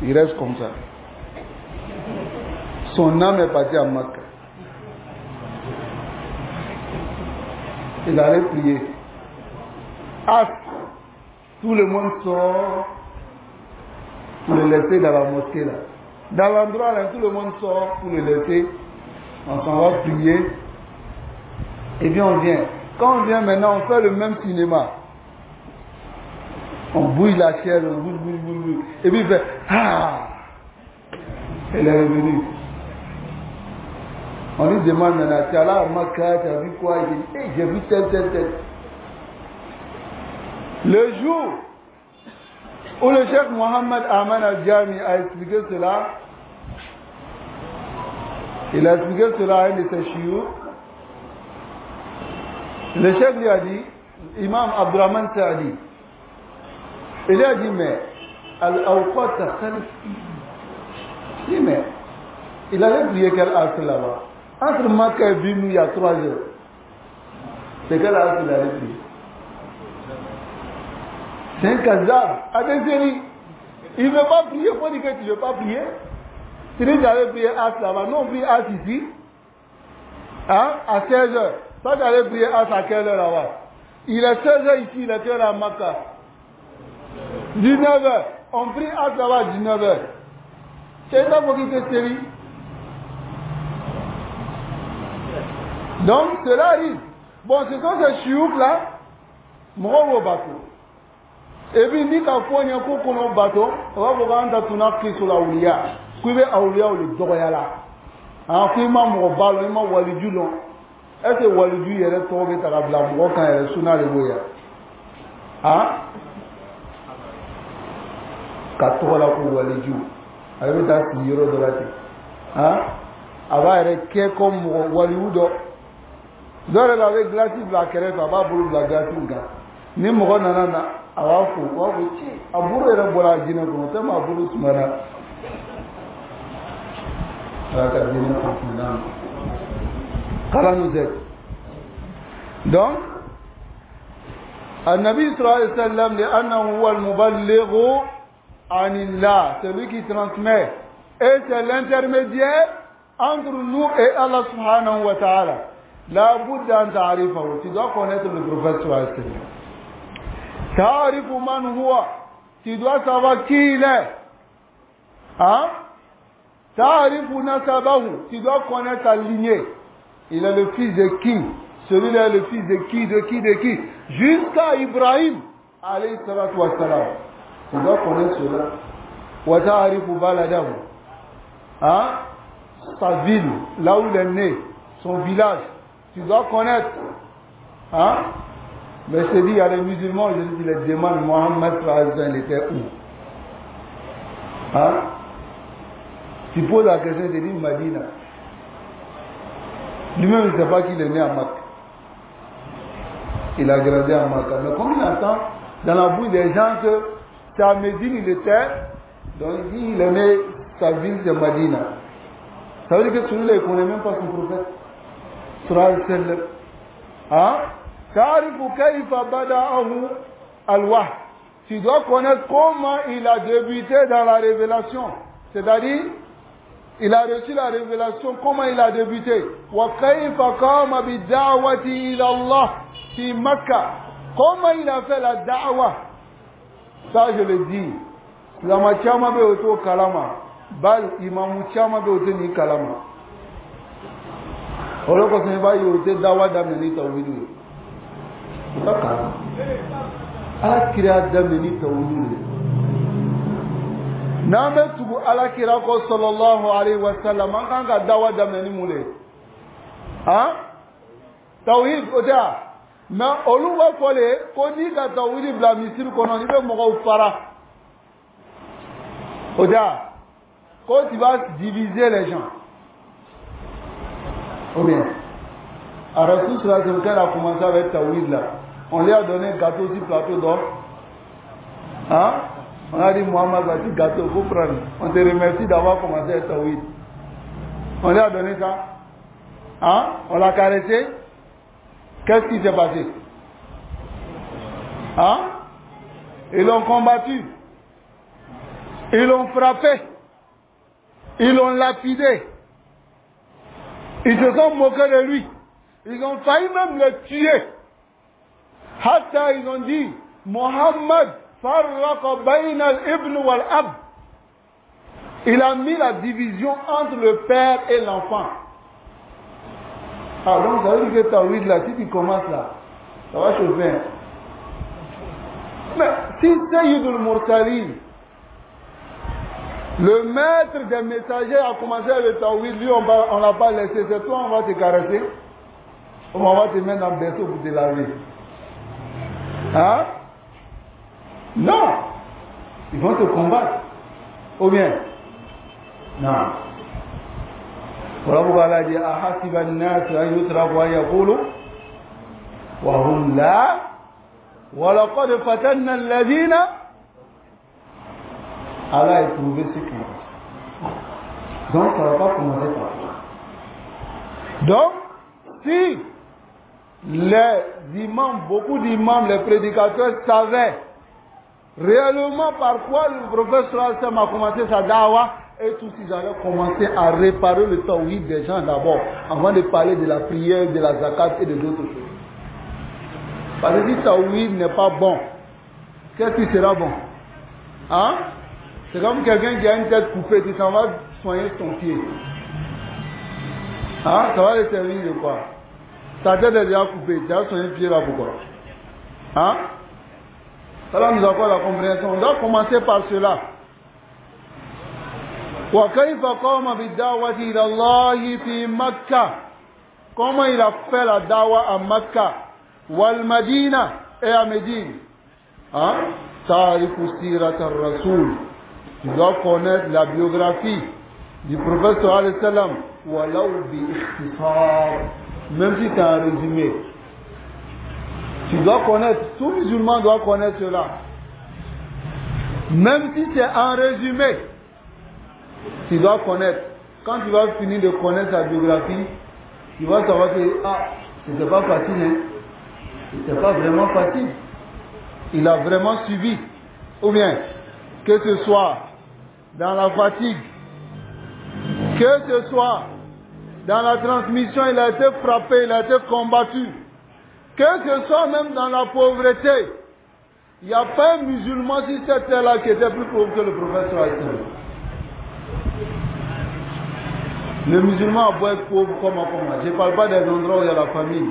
il reste comme ça. Son âme est partie à Makka. Il allait prier. Ah, tout le monde sort pour le laisser dans la mosquée là. Dans l'endroit là, tout le monde sort pour le laisser. On s'en va prier. Et puis on vient. Quand on vient maintenant, on fait le même cinéma. On bouille la chair, on bouille. Et puis il fait ah. Elle est revenue. On lui demande maintenant, tu as là à Makka, tu as vu quoi? Il dit, hey, j'ai vu tel. Le jour où le chef Mohammed Ahmad Al-Jami a expliqué cela, il a expliqué cela à un de ses chiots. Le chef lui a dit, Imam Abdurrahman Saadi, il a dit, mais Al-Awqat Khalif, il dit, mais il allait prier quel astre là-bas? Entre Makka et Bimou, il y a 3 heures. C'est quel astre il allait prier? C'est un kazab, Adeseri. Il ne veut pas prier, il faut dire que tu ne veux pas prier. Tu dis j'allais prier astre là-bas, non, on prie astre ici. Hein? À 16 heures. Toi, tu allais prier astre à quelle heure là-bas? Il est 16 heures ici, il est quelle heure à Makka? 19 heures. On prie astre là-bas à 19 heures. C'est ça pour qu'il te série. Donc, cela arrive. Bon, ce sont ces chiouk là, moi au bateau. Et puis, ni qu'à fois, il y a un coup qu'on a au bateau, on va voir un tatouage qui est sur la oulia. Qui veut oulia ou le doya là. En fait, il m'a mon ballon, il m'a walidou long. Est-ce que walidou il est tombé à la blâme quand il est sous la boya? Hein? Quatre là pour walidou. Avec ta fille, de la tête. Hein? Avant, il est comme walidou. Dore la ve glasi bla kere fa ba bulu bla glasi nga ni mo na na awa fu wa bu ci aburu era bola jina ko te ma bulu sumara aka jina ko na kala nous aide. Donc النبي صلى الله عليه وسلم لأنه هو المبلغ عن الله, celui qui transmet, et c'est l'intermédiaire entre nous et Allah subhanahu wa ta'ala. La Bouddha en ta'arifahu, tu dois connaître le prophète sallallahu alayhi wa sallam. Ta'arifu man huwa, tu dois savoir qui il est. Hein? Ta'arifu nasabahu, tu dois connaître sa lignée. Il est le fils de qui? Celui-là est le fils de qui? De qui? De qui? Jusqu'à Ibrahim, alayhi salatu wa salam. Tu dois connaître cela. Wa ta'arifu baladahu. Hein? Sa ville, là où il est né, son village. Tu dois connaître. Hein? Mais je te dis, il y a les musulmans, aujourd'hui, qui les demandent, Mohammed il était où? Hein? Tu poses la question, tu dis Madina. Lui-même, il ne sait pas qu'il est né à Makka. Il a grandi à Makka. Mais comme il entend dans la bouche des gens que c'est à Médine il était, donc il est né, sa ville c'est Madina. Ça veut dire que celui-là, il ne connaît même pas son prophète. Sallallahu alayhi wa sallam. Hein? Ta'arifu kayfa bada'ahu al-wahy. Tu dois connaître comment il a débuté dans la révélation. C'est-à-dire, il a reçu la révélation, comment il a débuté. Wa kayfa qama bid-da'wati ila Allah fi Makkah. Comment il a fait la da'wa. Ça, je le dis. Lama chama be oto kalama. Bal imamu chama be oto ni kalama. Olo ko se ba yo te da'wa da ni tawhidu. Takara. Ala kira dameni tawhidu. Name tugu ala kira ko sallallahu alaihi wasallam an kan ga dawa dameni mule. Hein? Tawhid oda. Mais oluwa fole ko ni ka tawhid bla misir kono ni be mo fara. Oda. Quand tu vas diviser les gens. Ou bien. À Rasul sallallahu alayhi wa sallam, quand il a commencé avec tawhid là, on lui a donné gâteau sur plateau d'or. Hein? On a dit Mohamed va dire gâteau, il faut prendre. On te remercie d'avoir commencé avec tawhid. On lui a donné ça. Hein? On l'a caressé. Qu'est-ce qui s'est passé? Hein? Ils l'ont combattu. Ils l'ont frappé. Ils l'ont lapidé. Ils se sont moqués de lui. Ils ont failli même le tuer. Hatta ils ont dit, Mohammed farraqa bayna al-ibn wal-ab. Il a mis la division entre le père et l'enfant. Ah donc ça veut dire que tawhid là, si tu commences là, ça va chauffer. Mais si Sayyidul Mursalin, le maître des messagers a commencé le tawhid, lui on ne l'a pas laissé, c'est toi on va te caresser, on va te mettre dans le berceau pour te laver. Hein? Non! Ils vont te combattre. Ou bien? Non. Voilà pourquoi Allah dit Ahasiba an-nas an yutraku an yaqulu wa hum la wa laqad fatanna alladhina. Allah a éprouvé ce qui est. Donc ça ne va pas commencer par là. Donc, si les imams, beaucoup d'imams, les prédicateurs savaient réellement par quoi le prophète sallallahu alayhi wa sallam a commencé sa da'wa, et tous ils allaient commencer à réparer le tawhid des gens d'abord, avant de parler de la prière, de la zakat et de d'autres choses. Parce que si tawhid n'est pas bon, qu'est-ce qui sera bon? Hein? C'est comme quelqu'un qui a une tête coupée, tu s'en vas soigner son pied. Hein? Ça va le servir de quoi? Ta tête est déjà coupée, tu as soigné le pied là pourquoi? Hein? Alors nous avons la compréhension. On doit commencer par cela. وَكَيْفَ قَوْمَ بِالدَّعْوَةِ إِلَى اللَّهِ فِي مَكَّةِ. Comment il a fait la dawa à Makkah, Wal-Madina et à Médine. Hein? Ta'rifu sirat ar-Rasul. Tu dois connaître la biographie du prophète sallallahu alayhi wa sallam. Walau bi ikhtisar. Même si c'est un résumé. Tu dois connaître, tout musulman doit connaître cela. Même si c'est un résumé, tu dois connaître. Quand tu vas finir de connaître sa biographie, tu vas savoir que c'était pas facile, hein. C'était pas vraiment facile. Il a vraiment suivi. Ou bien, que ce soit dans la fatigue, que ce soit dans la transmission, il a été frappé, il a été combattu. Que ce soit même dans la pauvreté, il n'y a pas un musulman sur cette terre-là qui était plus pauvre que le prophète sallallahu alayhi wa sallam. Le musulman peut être pauvre comme moi. Je ne parle pas des endroits où il y a la famille.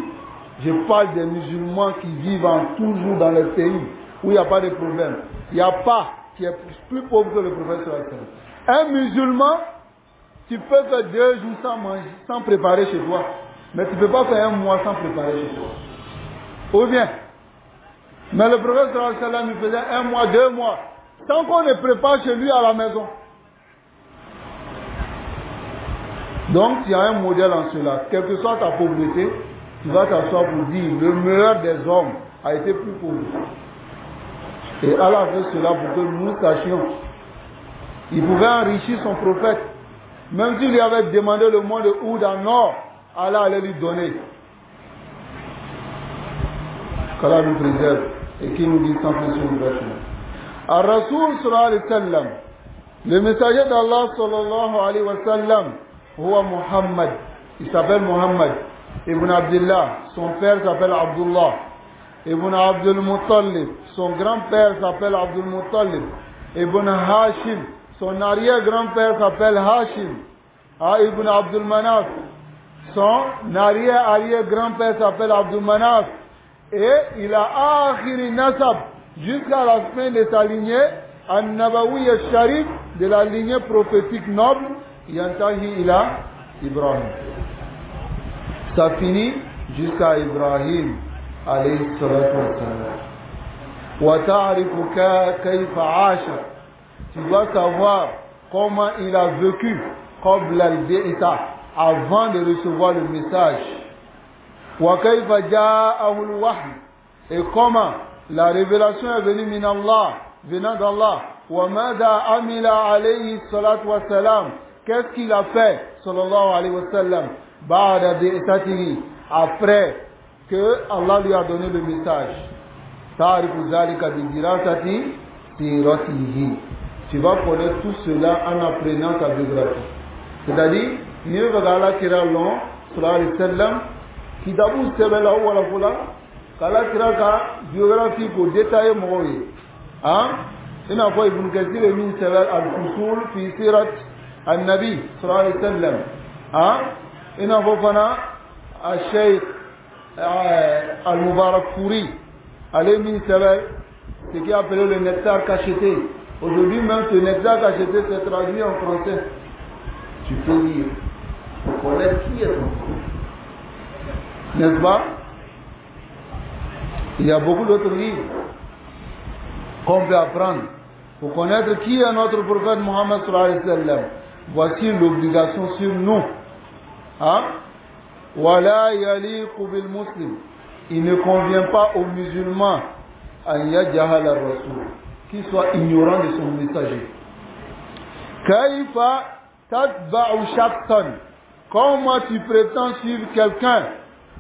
Je parle des musulmans qui vivent toujours dans les pays où il n'y a pas de problème. Il n'y a pas qui est plus pauvre que le prophète sallallahu alayhi wa sallam. Un musulman, tu peux faire 2 jours sans manger, sans préparer chez toi. Mais tu ne peux pas faire 1 mois sans préparer chez toi. Ou bien. Mais le prophète sallallahu alayhi wa sallam, il faisait 1 mois, 2 mois. Tant qu'on ne prépare chez lui à la maison. Donc, il y a un modèle en cela. Quelle que soit ta pauvreté, tu vas t'asseoir pour dire le meilleur des hommes a été plus pauvre. Et Allah a fait cela pour que nous sachions. Il pouvait enrichir son prophète. Même s'il lui avait demandé le monde de Oud en or, Allah allait lui donner. Qu'Allah nous préserve et qu'il nous dise sans pression de vêtements. Ar-Rasoul sallallahu alayhi wa sallam, le messager d'Allah sallallahu alayhi wa sallam, Huwa Muhammad, il s'appelle Muhammad Ibn Abdullah, son père s'appelle Abdullah Ibn Abdul Muttalib, son grand-père s'appelle Abdul Muttalib Ibn Hashim, son arrière-grand-père s'appelle Hashim Ibn Abdul Manaf, son arrière-arrière-grand-père s'appelle Abdul Manaf, et il a akhiri nasab jusqu'à la fin de sa lignée An-Nabawi al-Sharif, de la lignée prophétique noble, Yantahi ila Ibrahim. Ça finit jusqu'à Ibrahim alayhi salatu wa salam. Wa ta'rifu kayfa asha. Tu dois savoir comment il a vécu qabla al-bi'ta, avant de recevoir le message. Wa kayfa ja'ahu al-wahy, et comment la révélation est venue min Allah, venant d'Allah. Wa madha amila alayhi salatu wa salam, qu'est-ce qu'il a fait, sallallahu alayhi wa sallam, ba'da bi'tatihi, après que Allah lui a donné le message. Ta'rifu zalika bi dirasati siratihi. Tu vas connaître tout cela en apprenant sa biographie. C'est-à-dire, mieux Allah kira long, sallallahu alayhi wa sallam, qui d'abord se met là où à la foula, qu'Allah kira ka biographie pour détailler mon hein? Une fois, Ibn Kathir est mis al-Fusul fi sirat النبي صلى الله عليه وسلم إنه فوقنا الشيخ المبارك فوري allez mis ce qui est appelé le nectar cacheté. Aujourd'hui même ce nectar cacheté s'est traduit en français. Tu peux lire pour connaître qui est ton prophète, n'est-ce pas? Il y a beaucoup d'autres livres qu'on peut apprendre pour connaître qui est notre prophète Muhammad sallallahu alayhi wa sallam. Voici l'obligation sur nous. Wala yaliqu bil muslim. Il ne convient pas aux musulmans an yajhal ar-rasul, qu'il soit ignorant de son messager. Kayfa tatba'u shakhsan, comment tu prétends suivre quelqu'un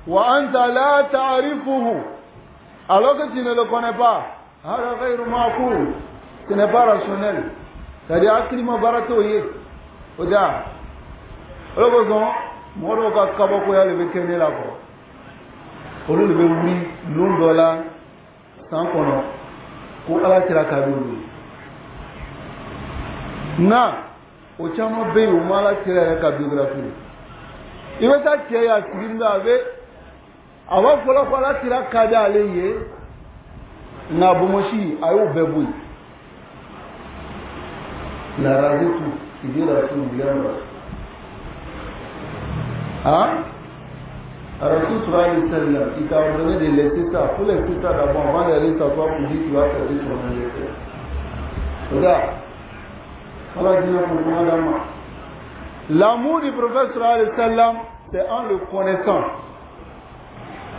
wa anta la ta'rifuhu, alors que tu ne le connais pas. Hada ghayru ma'qul, ce n'est pas rationnel. C'est-à-dire akrima baratoye oda ologoson moro ka kabako ya le kene la ko olu le wuri londola sans kono ko ala tira ka do na o chama be o mala tira ka biographie ibe ta tie ya siginda be awa fola fola tira ka da leye na bomoshi ayo bebu la raser tout. Il dit Rasoul bien Rasoul sallallahu alayhi wa sallam, il t'a ordonné de laisser ça. Pour laisser ça d'abord, avant d'aller s'asseoir pour dire que tu vas faire ton anniversaire. Regarde. Allah dit pour moi, l'amour du prophète sallallahu alayhi wa sallam, c'est en le connaissant.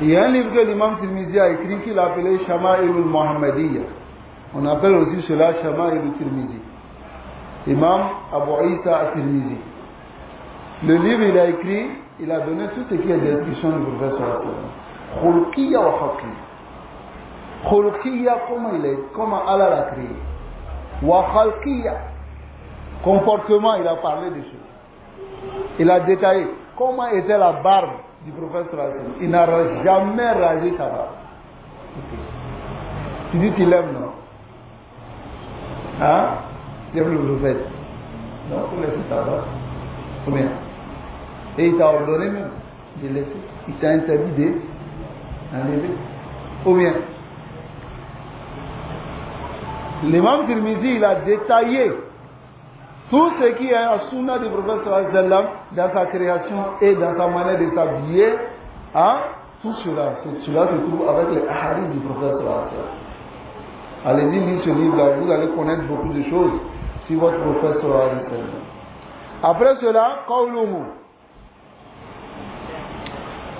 Il y a un livre que l'imam Tirmizi a écrit qu'il a appelé Shama'il al-Muhammadiyya. On appelle aussi cela Shama'il al-Tirmizi. Imam Abu Isa al-Tirmizi. Le livre, il a écrit, il a donné tout ce qui est description du prophète sallallahu alayhi wa sallam. Khulqiyya wa khalqiyya. Khulqiyya, comment Allah l'a créé. Wa khalqiyya, comportement, il a parlé des choses. Il a détaillé comment était la barbe du prophète sallallahu alayhi wa sallam. Il n'a jamais rasé sa barbe. Tu dis qu'il aime, non? Hein? Il aime le prophète. Non, pour laisser sa barbe. Combien? Et il t'a ordonné même de laisser. Il t'a interdit d'enlever. Ou bien, l'imam Tirmidhi, il a détaillé tout ce qui est à sunna du prophète dans sa création et dans sa manière de s'habiller. Hein? Tout cela se trouve avec les hadiths du prophète. Allez-y, lisez ce livre-là, vous allez connaître beaucoup de choses sur votre prophète. Après cela, qawluhu.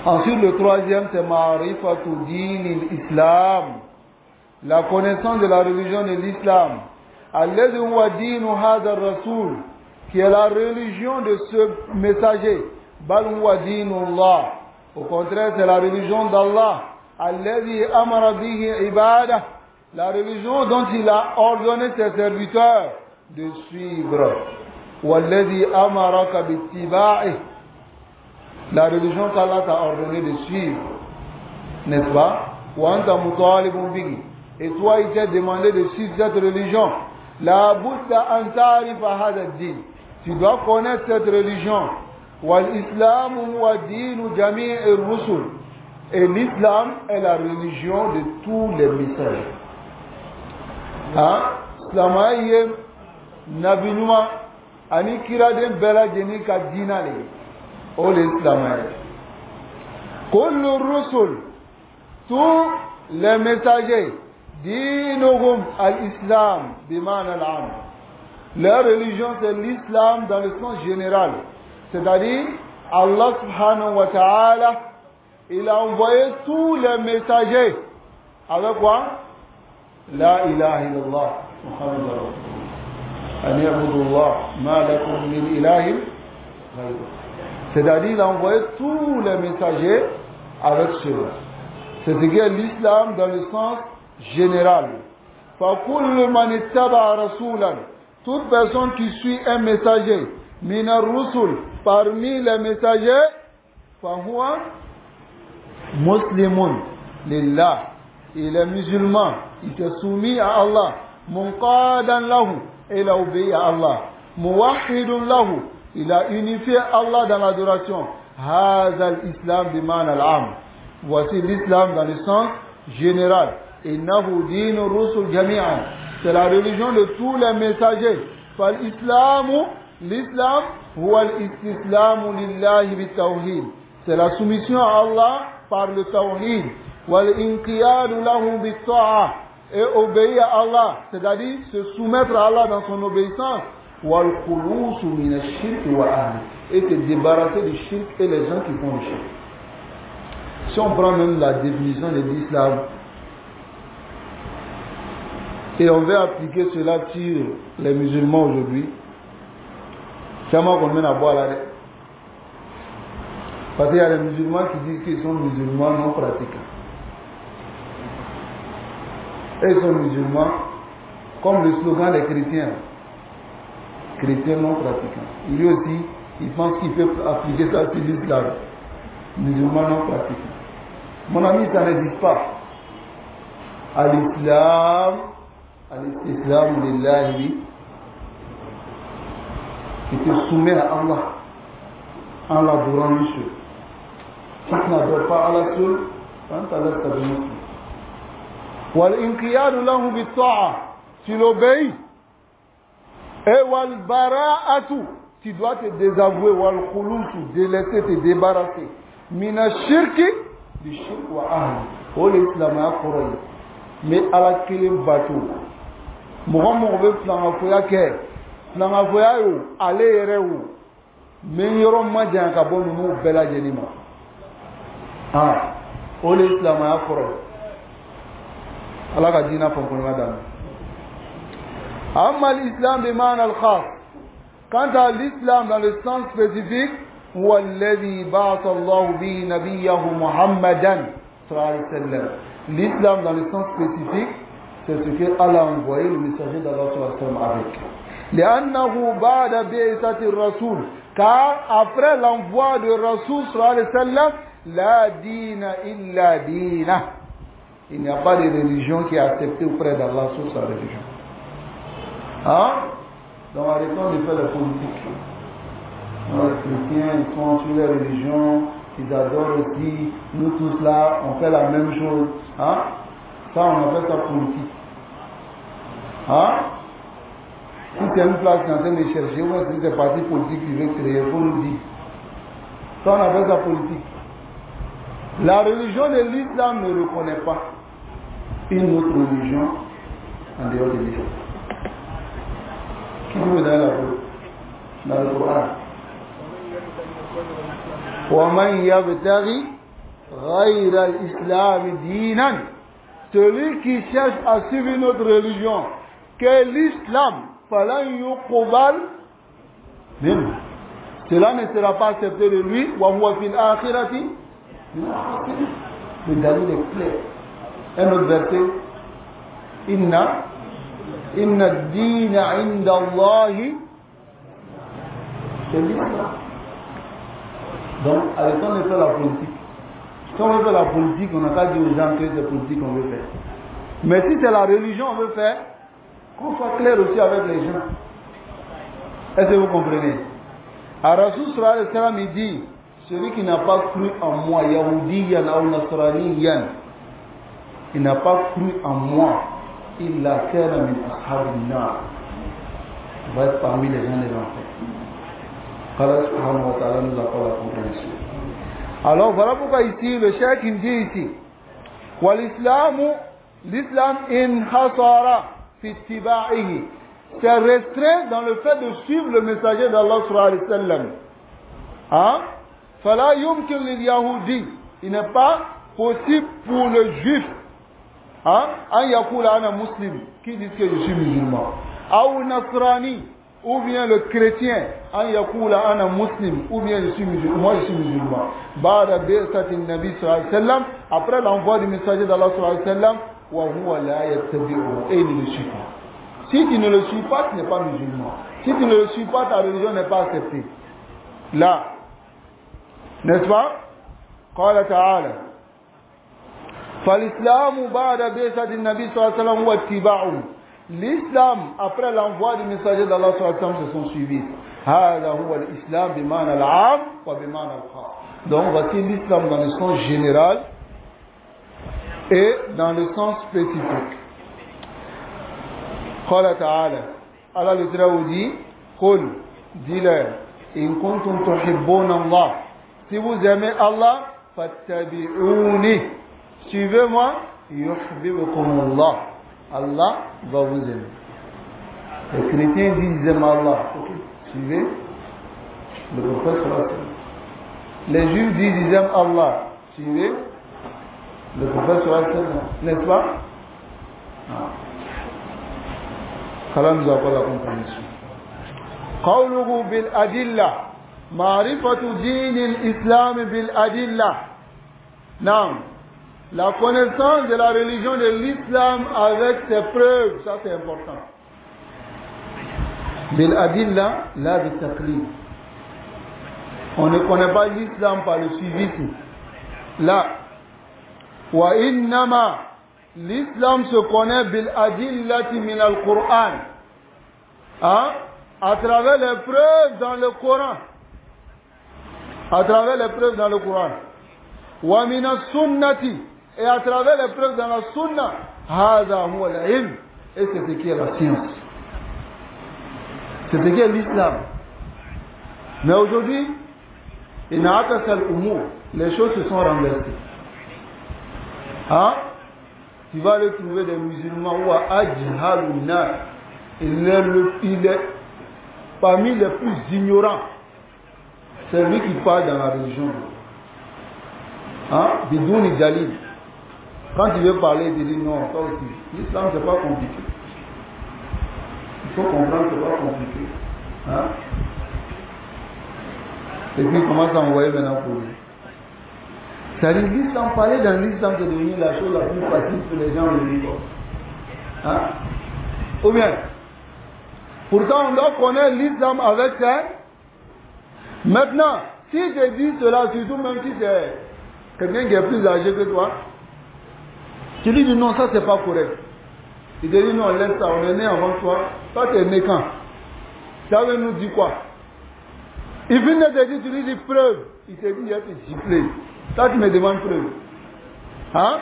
Ensuite, le troisième, c'est ma'rifatu dinil islam. La connaissance de la religion de l'islam. Alladhi huwa dinu hadha ar-rasul, qui est la religion de ce messager. Bal huwa dinullah. Au contraire, c'est la religion d'Allah. Alladhi amara bihi ibadah. La religion dont il a ordonné ses serviteurs de suivre. Walladhi amaraka bittiba'i. La religion qu'Allah t'a ordonné de suivre. N'est-ce pas? Wa anta mutalibun bihi. Et toi, il t'a demandé de suivre cette religion. La budda an ta'rifa hadha ad-din. Tu dois connaître cette religion. Wal islam huwa dinu jami'i ar-rusul. Et l'islam est la religion de tous les messagers. Hein? Islamaye nabi numa ani kira den bela jeni ka dina le. O l'Islamaye. Kullu ar-rusul, tous les messagers, dinuhum al-islam bimana al-am. Leur religion c'est l'islam dans le sens général. C'est-à-dire Allah subhanahu wa ta'ala, il a envoyé tous les messagers avec quoi? La ilaha illallah Muhammad Rasulullah. An ya'budullah ma lakum min ilahin ghayruh. C'est-à-dire il a envoyé tous les messagers avec cela. C'est ce qu'est l'islam dans le sens général. فَكُلُّ مَنِ اتَّبَعَ رَسُولًا. Toute personne qui suit un messager, min ar-rusul, parmi les messagers, فَهُوَ muslimun lillah. Il est musulman, il est soumis à Allah. Munqadan lahu, il a obéi à Allah. Muwahhidun lahu, il a unifié Allah dans l'adoration. Hadha al-islam bimana al-am. Voici l'islam dans le sens général. Innahu dinu rusul jami'an. C'est la religion de tous les messagers. L'islam, huwa al-istislamu lillahi bit-tawhid. C'est la soumission à Allah par le tawhid. Wal-inqiyadu lahu bit-ta'a. Et obéir à Allah, c'est-à-dire se soumettre à Allah dans son obéissance. Wal-khulusu min ash-shirk wa ahli. Et se débarrasser du shirk et les gens qui font le shirk. Si on prend même la définition de l'islam et on veut appliquer cela sur les musulmans aujourd'hui, c'est moi qu'on mène à boire là. Parce qu'il y a les musulmans qui disent qu'ils sont musulmans non pratiquants. Et ils sont musulmans comme le slogan des chrétiens. Chrétiens non pratiquants. Lui aussi, il pense qu'il peut appliquer ça sur l'islam. Musulmans non pratiquants. Mon ami, ça n'existe pas. Al-Islam, al-Islam lillahi, qui te soumet à Allah en l'adorant lui seul. Si tu n'adores pas Allah seul, quand Allah t'a donné. Wal-inqiyadu lahu bit-ta'a, tu l'obéis. Et wal-bara'atu, tu dois te désavouer. Wal-khulusu, délaisser, te débarrasser. Mina shirki, du shirk wa ahli. Oh l'islam a coré. Mais à la kilim bateau. Mohamed veut flangafoya ke. Flangafoya yo, ale yere yo. Men yoro madjan ka bon nou bela jenima. Ah, oh l'islam a coré. Allah ka dina fonkon madame. Amma l'islam bimana al-khas. Quant à l'islam dans le sens spécifique, هو الذي بعث الله به نبيه محمدا صلى الله عليه وسلم. L'islam dans le sens spécifique, c'est ce que Allah a envoyé le messager d'Allah sallallahu alayhi wa sallam avec. لأنه بعد بعثة الرسول, car après l'envoi de Rasoul sallallahu alayhi wa sallam, la dina illa dina. Il n'y a pas de religion qui est acceptée auprès d'Allah sur sa religion. Hein? Donc arrêtons de faire la politique. Les chrétiens, ils sont sur les religions, ils adorent aussi, nous tous là, on fait la même chose. Hein? Ça, on appelle ça politique. Hein? Si tu as une place qui est en train de chercher, ou si c'est parti politique qui veut créer, il faut nous dire. Ça, on appelle ça politique. La religion de l'islam ne reconnaît pas une autre religion en dehors de l'islam. Qui vous donne la preuve? Dans le Coran. وَمَنْ يَبْتَغِي غَيْرَ الْإِسْلَامِ دِينًا. Celui qui cherche à suivre une autre religion que l'islam, فَلَنْ يُقْبَلْ منه. Cela ne sera pas accepté de lui. وَهُوَ فِي الْآخِرَةِ. Le dalil est clair. Un autre verset. Inna ad-dina 'inda Allahi. C'est l'islam. Donc, avec ça, on fait la politique. Si on veut faire la politique, on n'a qu'à dire aux gens que c'est politique qu'on veut faire. Mais si c'est la religion qu'on veut faire, qu'on soit clair aussi avec les gens. Est-ce que vous comprenez? Rasul sallallahu alayhi wa sallam, il dit, celui qui n'a pas cru en moi, Yahoudiyan ou Nasraniyan, il n'a pas cru en moi, illa kana min ashabin nar. Il va être parmi les gens des enfers. Allah subhanahu wa ta'ala nous accorde la compréhension. Alors voilà pourquoi ici, le cheikh il dit ici, l'islam inhasara fi ittiba'ihi. C'est restreint dans le fait de suivre le messager d'Allah sallallahu alayhi wa sallam. Hein? Fala yumkin lil yahudi. Il n'est pas possible pour le juif, hein, an yakula ana muslim, qui dit que je suis musulman, ou nasrani, ou bien le chrétien, an yakula ana muslim, ou bien je suis musulman, moi je suis musulman. Ba'da bi'satin nabi sallallahu alayhi wa sallam, après l'envoi du messager d'Allah sallallahu alayhi wa sallam, wa huwa la yattabi'u, et il ne le suit pas. Si tu ne le suis pas, tu n'es pas musulman. Si tu ne le suis pas, ta religion n'est pas acceptée. Là, n'est-ce pas? قال تعالى فالإسلام بعد بعثة النبي صلى الله عليه وسلم هو اتباعه. L'islam, après l'envoi du messager d'Allah sallallahu alayhi wa sallam, se sont suivis. هذا هو الإسلام بمعنى العام وبمعنى الخاص. Donc voici l'islam dans le sens général et dans le sens spécifique. قال تعالى, Allah le Très-Haut dit, قل, dis-leur, إن كنتم تحبون الله, si vous aimez Allah, fattabi'uni, suivez-moi, yuhibbukum Allah, Allah va vous aimer. Les chrétiens disent ils aiment Allah, ok, suivez le prophète sallallahu alayhi wa sallam. Les juifs disent ils aiment Allah, suivez le prophète sallallahu alayhi wa sallam, n'est-ce pas? Allah nous accorde la compréhension. قوله بالأدلة معرفة دين الإسلام بالأدلة. Non. La connaissance de la religion de l'islam avec ses preuves, ça c'est important. بالأدلة لا بالتقليد. On ne connaît pas l'islam par le suivisme. Là. وإنما l'islam se connaît بالأدلة من القرآن. Hein? À travers les preuves dans le Coran. À travers les preuves dans le Coran. Wa min as-sunnati. Et à travers les preuves dans la sunna. Hada huwa al-ilm. Et c'est ce qui est la science. C'est ce qui est l'islam. Mais aujourd'hui, il n'a qu'à faire l'humour. Les choses se sont renversées. Hein? Tu vas aller trouver des musulmans ou à Ajhaluna. Il est parmi les plus ignorants. C'est lui qui parle dans la religion. Hein? Bidouni Dalil. Quand tu veux parler, il dit non, ça aussi. L'islam, c'est pas compliqué. Il faut comprendre que c'est pas compliqué. Hein? Et puis il commence à envoyer maintenant pour lui. C'est-à-dire l'islam, parler dans l'islam, c'est devenu la chose la plus facile pour les gens de vivre. Hein? Ou bien, pourtant on doit connaître l'islam avec ça. Maintenant, si je dis cela, surtout même si c'est quelqu'un qui est plus âgé que toi, tu lui dis non, ça c'est pas correct. Il te dit non, laisse ça, on est né avant toi. Toi tu es né quand? Ça veut nous dire quoi? Il vient de te dire, tu lui dis preuve. Il te dit, il va te gifler. Ça, tu me demandes preuve. Hein?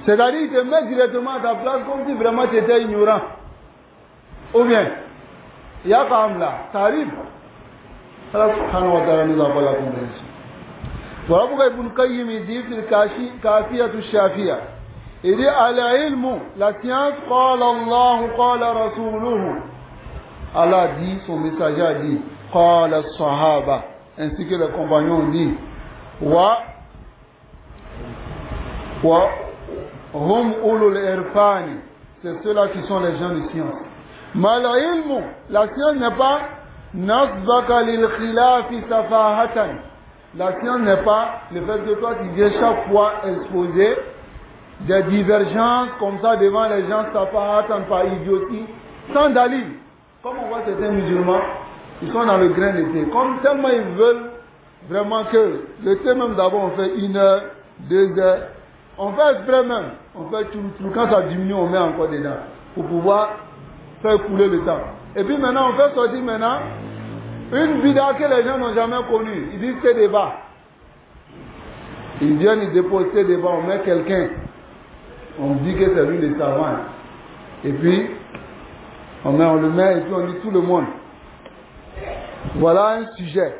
C'est-à-dire, il te met directement à ta place comme si vraiment tu étais ignorant. Ou bien, il y a quand même là, ça arrive. Allah subhanahu wa ta'ala nous envoie la compréhension. Voilà pourquoi Ibn Qayyim dit, fil kafiyatu shafiya. Il dit, al-ilmu, la science, qala Allah, qala rasuluhu. Allah dit, son messager a dit, qala sahaba, ainsi que les compagnons ont dit, wa hum ulul irfani, c'est ceux-là qui sont les gens de science. Mal ilmu, la science n'est pas nasbaka lil khilafi safahatan. La science n'est pas le fait que toi tu viens chaque fois exposer des divergences comme ça devant les gens safahatan par idiotie, sans dalil. Comme on voit certains musulmans, ils sont dans le grain de thé. Comme tellement ils veulent vraiment que le thé même d'abord on fait 1 heure, 2 heures. On fait exprès même. On fait tout. Quand ça diminue, on met encore dedans. Pour pouvoir faire couler le temps. Et puis maintenant, on fait sortir maintenant une bida que les gens n'ont jamais connue. Ils disent c'est débat. Ils viennent, ils déposent ces débats. On met quelqu'un. On dit que c'est lui le savant. Et puis, on le met et puis on dit tout le monde. Voilà un sujet.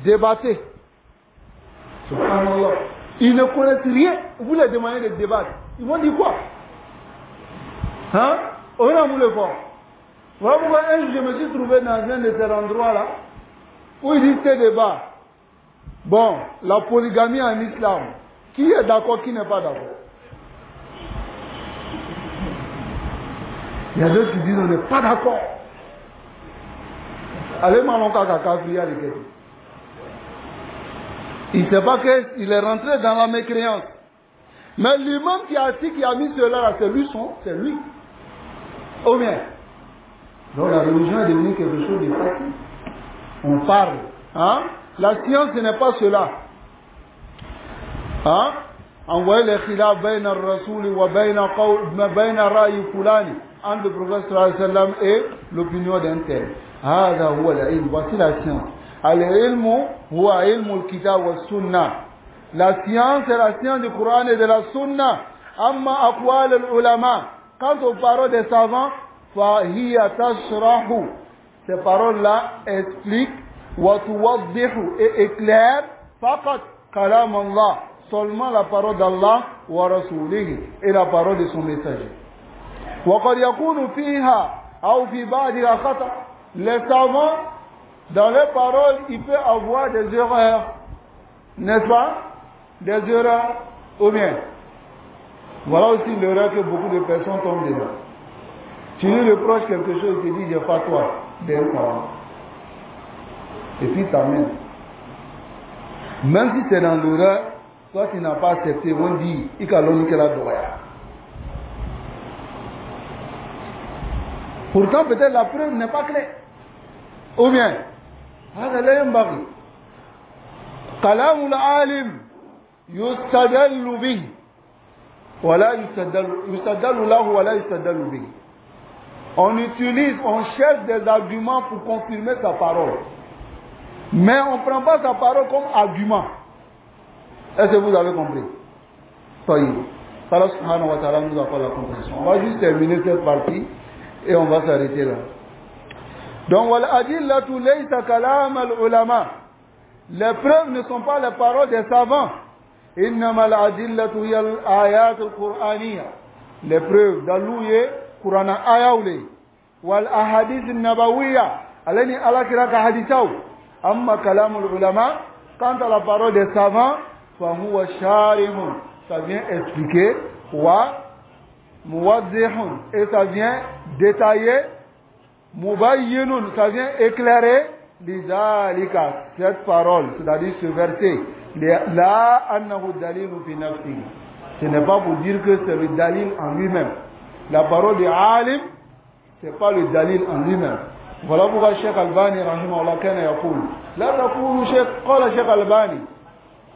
Débattez. Subhanallah. Ils ne connaissent rien. Vous les demandez de débattre. Ils vont dire quoi? Hein? On a voulu le faire. Voilà pourquoi je me suis trouvé dans un de ces endroits-là où ils disent ces débats. Bon, la polygamie en islam. Qui est d'accord, qui n'est pas d'accord? Il y a d'autres qui disent on n'est pas d'accord. Allez, malon kaka, prier les questions. Il ne sait pas qu'il est rentré dans la mécréance. Mais l'imam qui a mis cela là, c'est lui. Ou bien. Donc la religion est devenue quelque chose de facile. On parle. Hein? La science, ce n'est pas cela. Hein? Envoyer les khilaf bayna al-rasouli wa bayna ra'i fulani entre le prophète sallallahu alayhi wa sallam et l'opinion d'un tel. Voici la science. Al-ilmu huwa ilmu al-kitab wa sunnah. La science est la science du Coran et de la Sunna. Amma aqwal al-ulama. Quant aux paroles des savants, fa hiya tashrahu. Ces paroles-là expliquent wa tuwaddihu et éclairent faqat kalam Allah. Seulement la parole d'Allah wa rasulihi et la parole de son messager. Wa qad yakunu fiha aw fi ba'diha khata. Les savants, dans leurs paroles, il peut avoir des erreurs. N'est-ce pas? Des erreurs. Ou bien, voilà aussi l'erreur que beaucoup de personnes tombent dedans. Tu lui reproches quelque chose, il te dit, j'ai pas toi, d'un parent. Et puis t'amènes. Même si c'est dans l'erreur, toi tu n'as pas accepté, on dit, il a l'homme qui l'a droit. Pourtant, peut-être la preuve n'est pas claire. Ou bien, هذا لا ينبغي كلام العالم يستدل به ولا يستدل له ولا يستدل به. On cherche des arguments pour confirmer sa parole, mais on ne prend pas sa parole comme argument. Est-ce que vous avez compris? Allah subhanahu wa ta'ala nous accorde la compréhension. On va juste terminer cette partie et on va s'arrêter là. Donc, wal-adillatu laysa kalam al-ulama. Les preuves ne sont pas les paroles des savants. Innama al-adillatu hiya al-ayat al-qur'aniyya. Les preuves d'Allouye, Qur'an ayaoulé. Wal-ahadith al-nabawiyya. Alani ala kiraka hadithaou. Amma kalam al-ulama. Quant à la parole des savants, fa huwa sharihun. Ça vient expliquer. Wa muwaddihun. Et ça vient détailler. Mubayyinun, ça vient éclairer lidhalika, cette parole, c'est-à-dire ce verset. La annahu dalilu fi nafsihi. Ce n'est pas pour dire que c'est le dalil en lui-même. La parole de alim, c'est pas le dalil en lui-même. Voilà pourquoi Cheikh Albani rahimahullah kana yaqul la taqulu qala Cheikh Albani.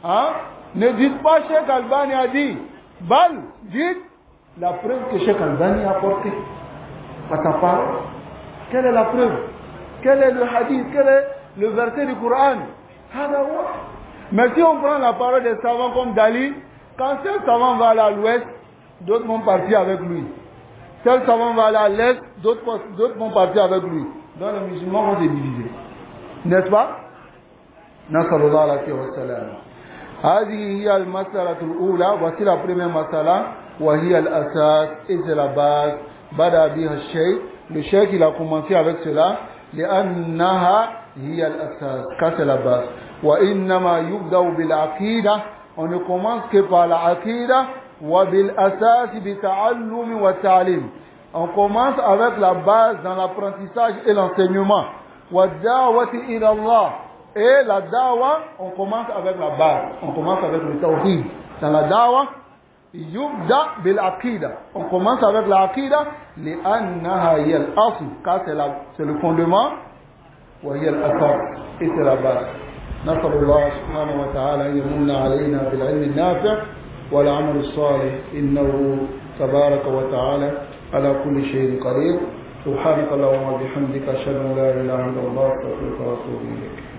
Hein? Ne dites pas Cheikh Albani a dit. Bal, dites la preuve que Cheikh Albani a apportée à ta parole. Quelle est la preuve? Quel est le hadith? Quelle est le verset du Coran. Mais si on prend la parole des savants comme Dali, quand tel savant va aller à l'ouest, d'autres vont partir avec lui. Tel savant va aller à l'est, d'autres vont partir avec lui. Donc les musulmans vont se diviser. N'est-ce pas? نسأل الله العافية والسلامة. هذه هي المسألة الأولى وسيلة première مسألة وهي الأساس et c'est la base. بدأ بها الشيخ. Le cheikh il a commencé avec cela لأنها هي الأساس car c'est la base. وإنما يبدأ بالعقيدة. On ne commence que par la عقيدة وبالأساس بتعلم والتعليم. On commence avec la base dans l'apprentissage et l'enseignement. والدعوة إلى الله. Et la dawa, on commence avec la base. On commence avec le tawhid. Dans la dawa, yubda bil aqida. On commence avec la aqida, li'annaha hiya al-asl, car c'est le fondement, wa hiya al-asas, et c'est la base. نسأل الله سبحانه وتعالى أن يمن علينا بالعلم النافع والعمل الصالح إنه تبارك وتعالى على كل شيء قدير. سبحانك اللهم وبحمدك أشهد أن لا إله إلا الله أستغفرك وأتوب إليك.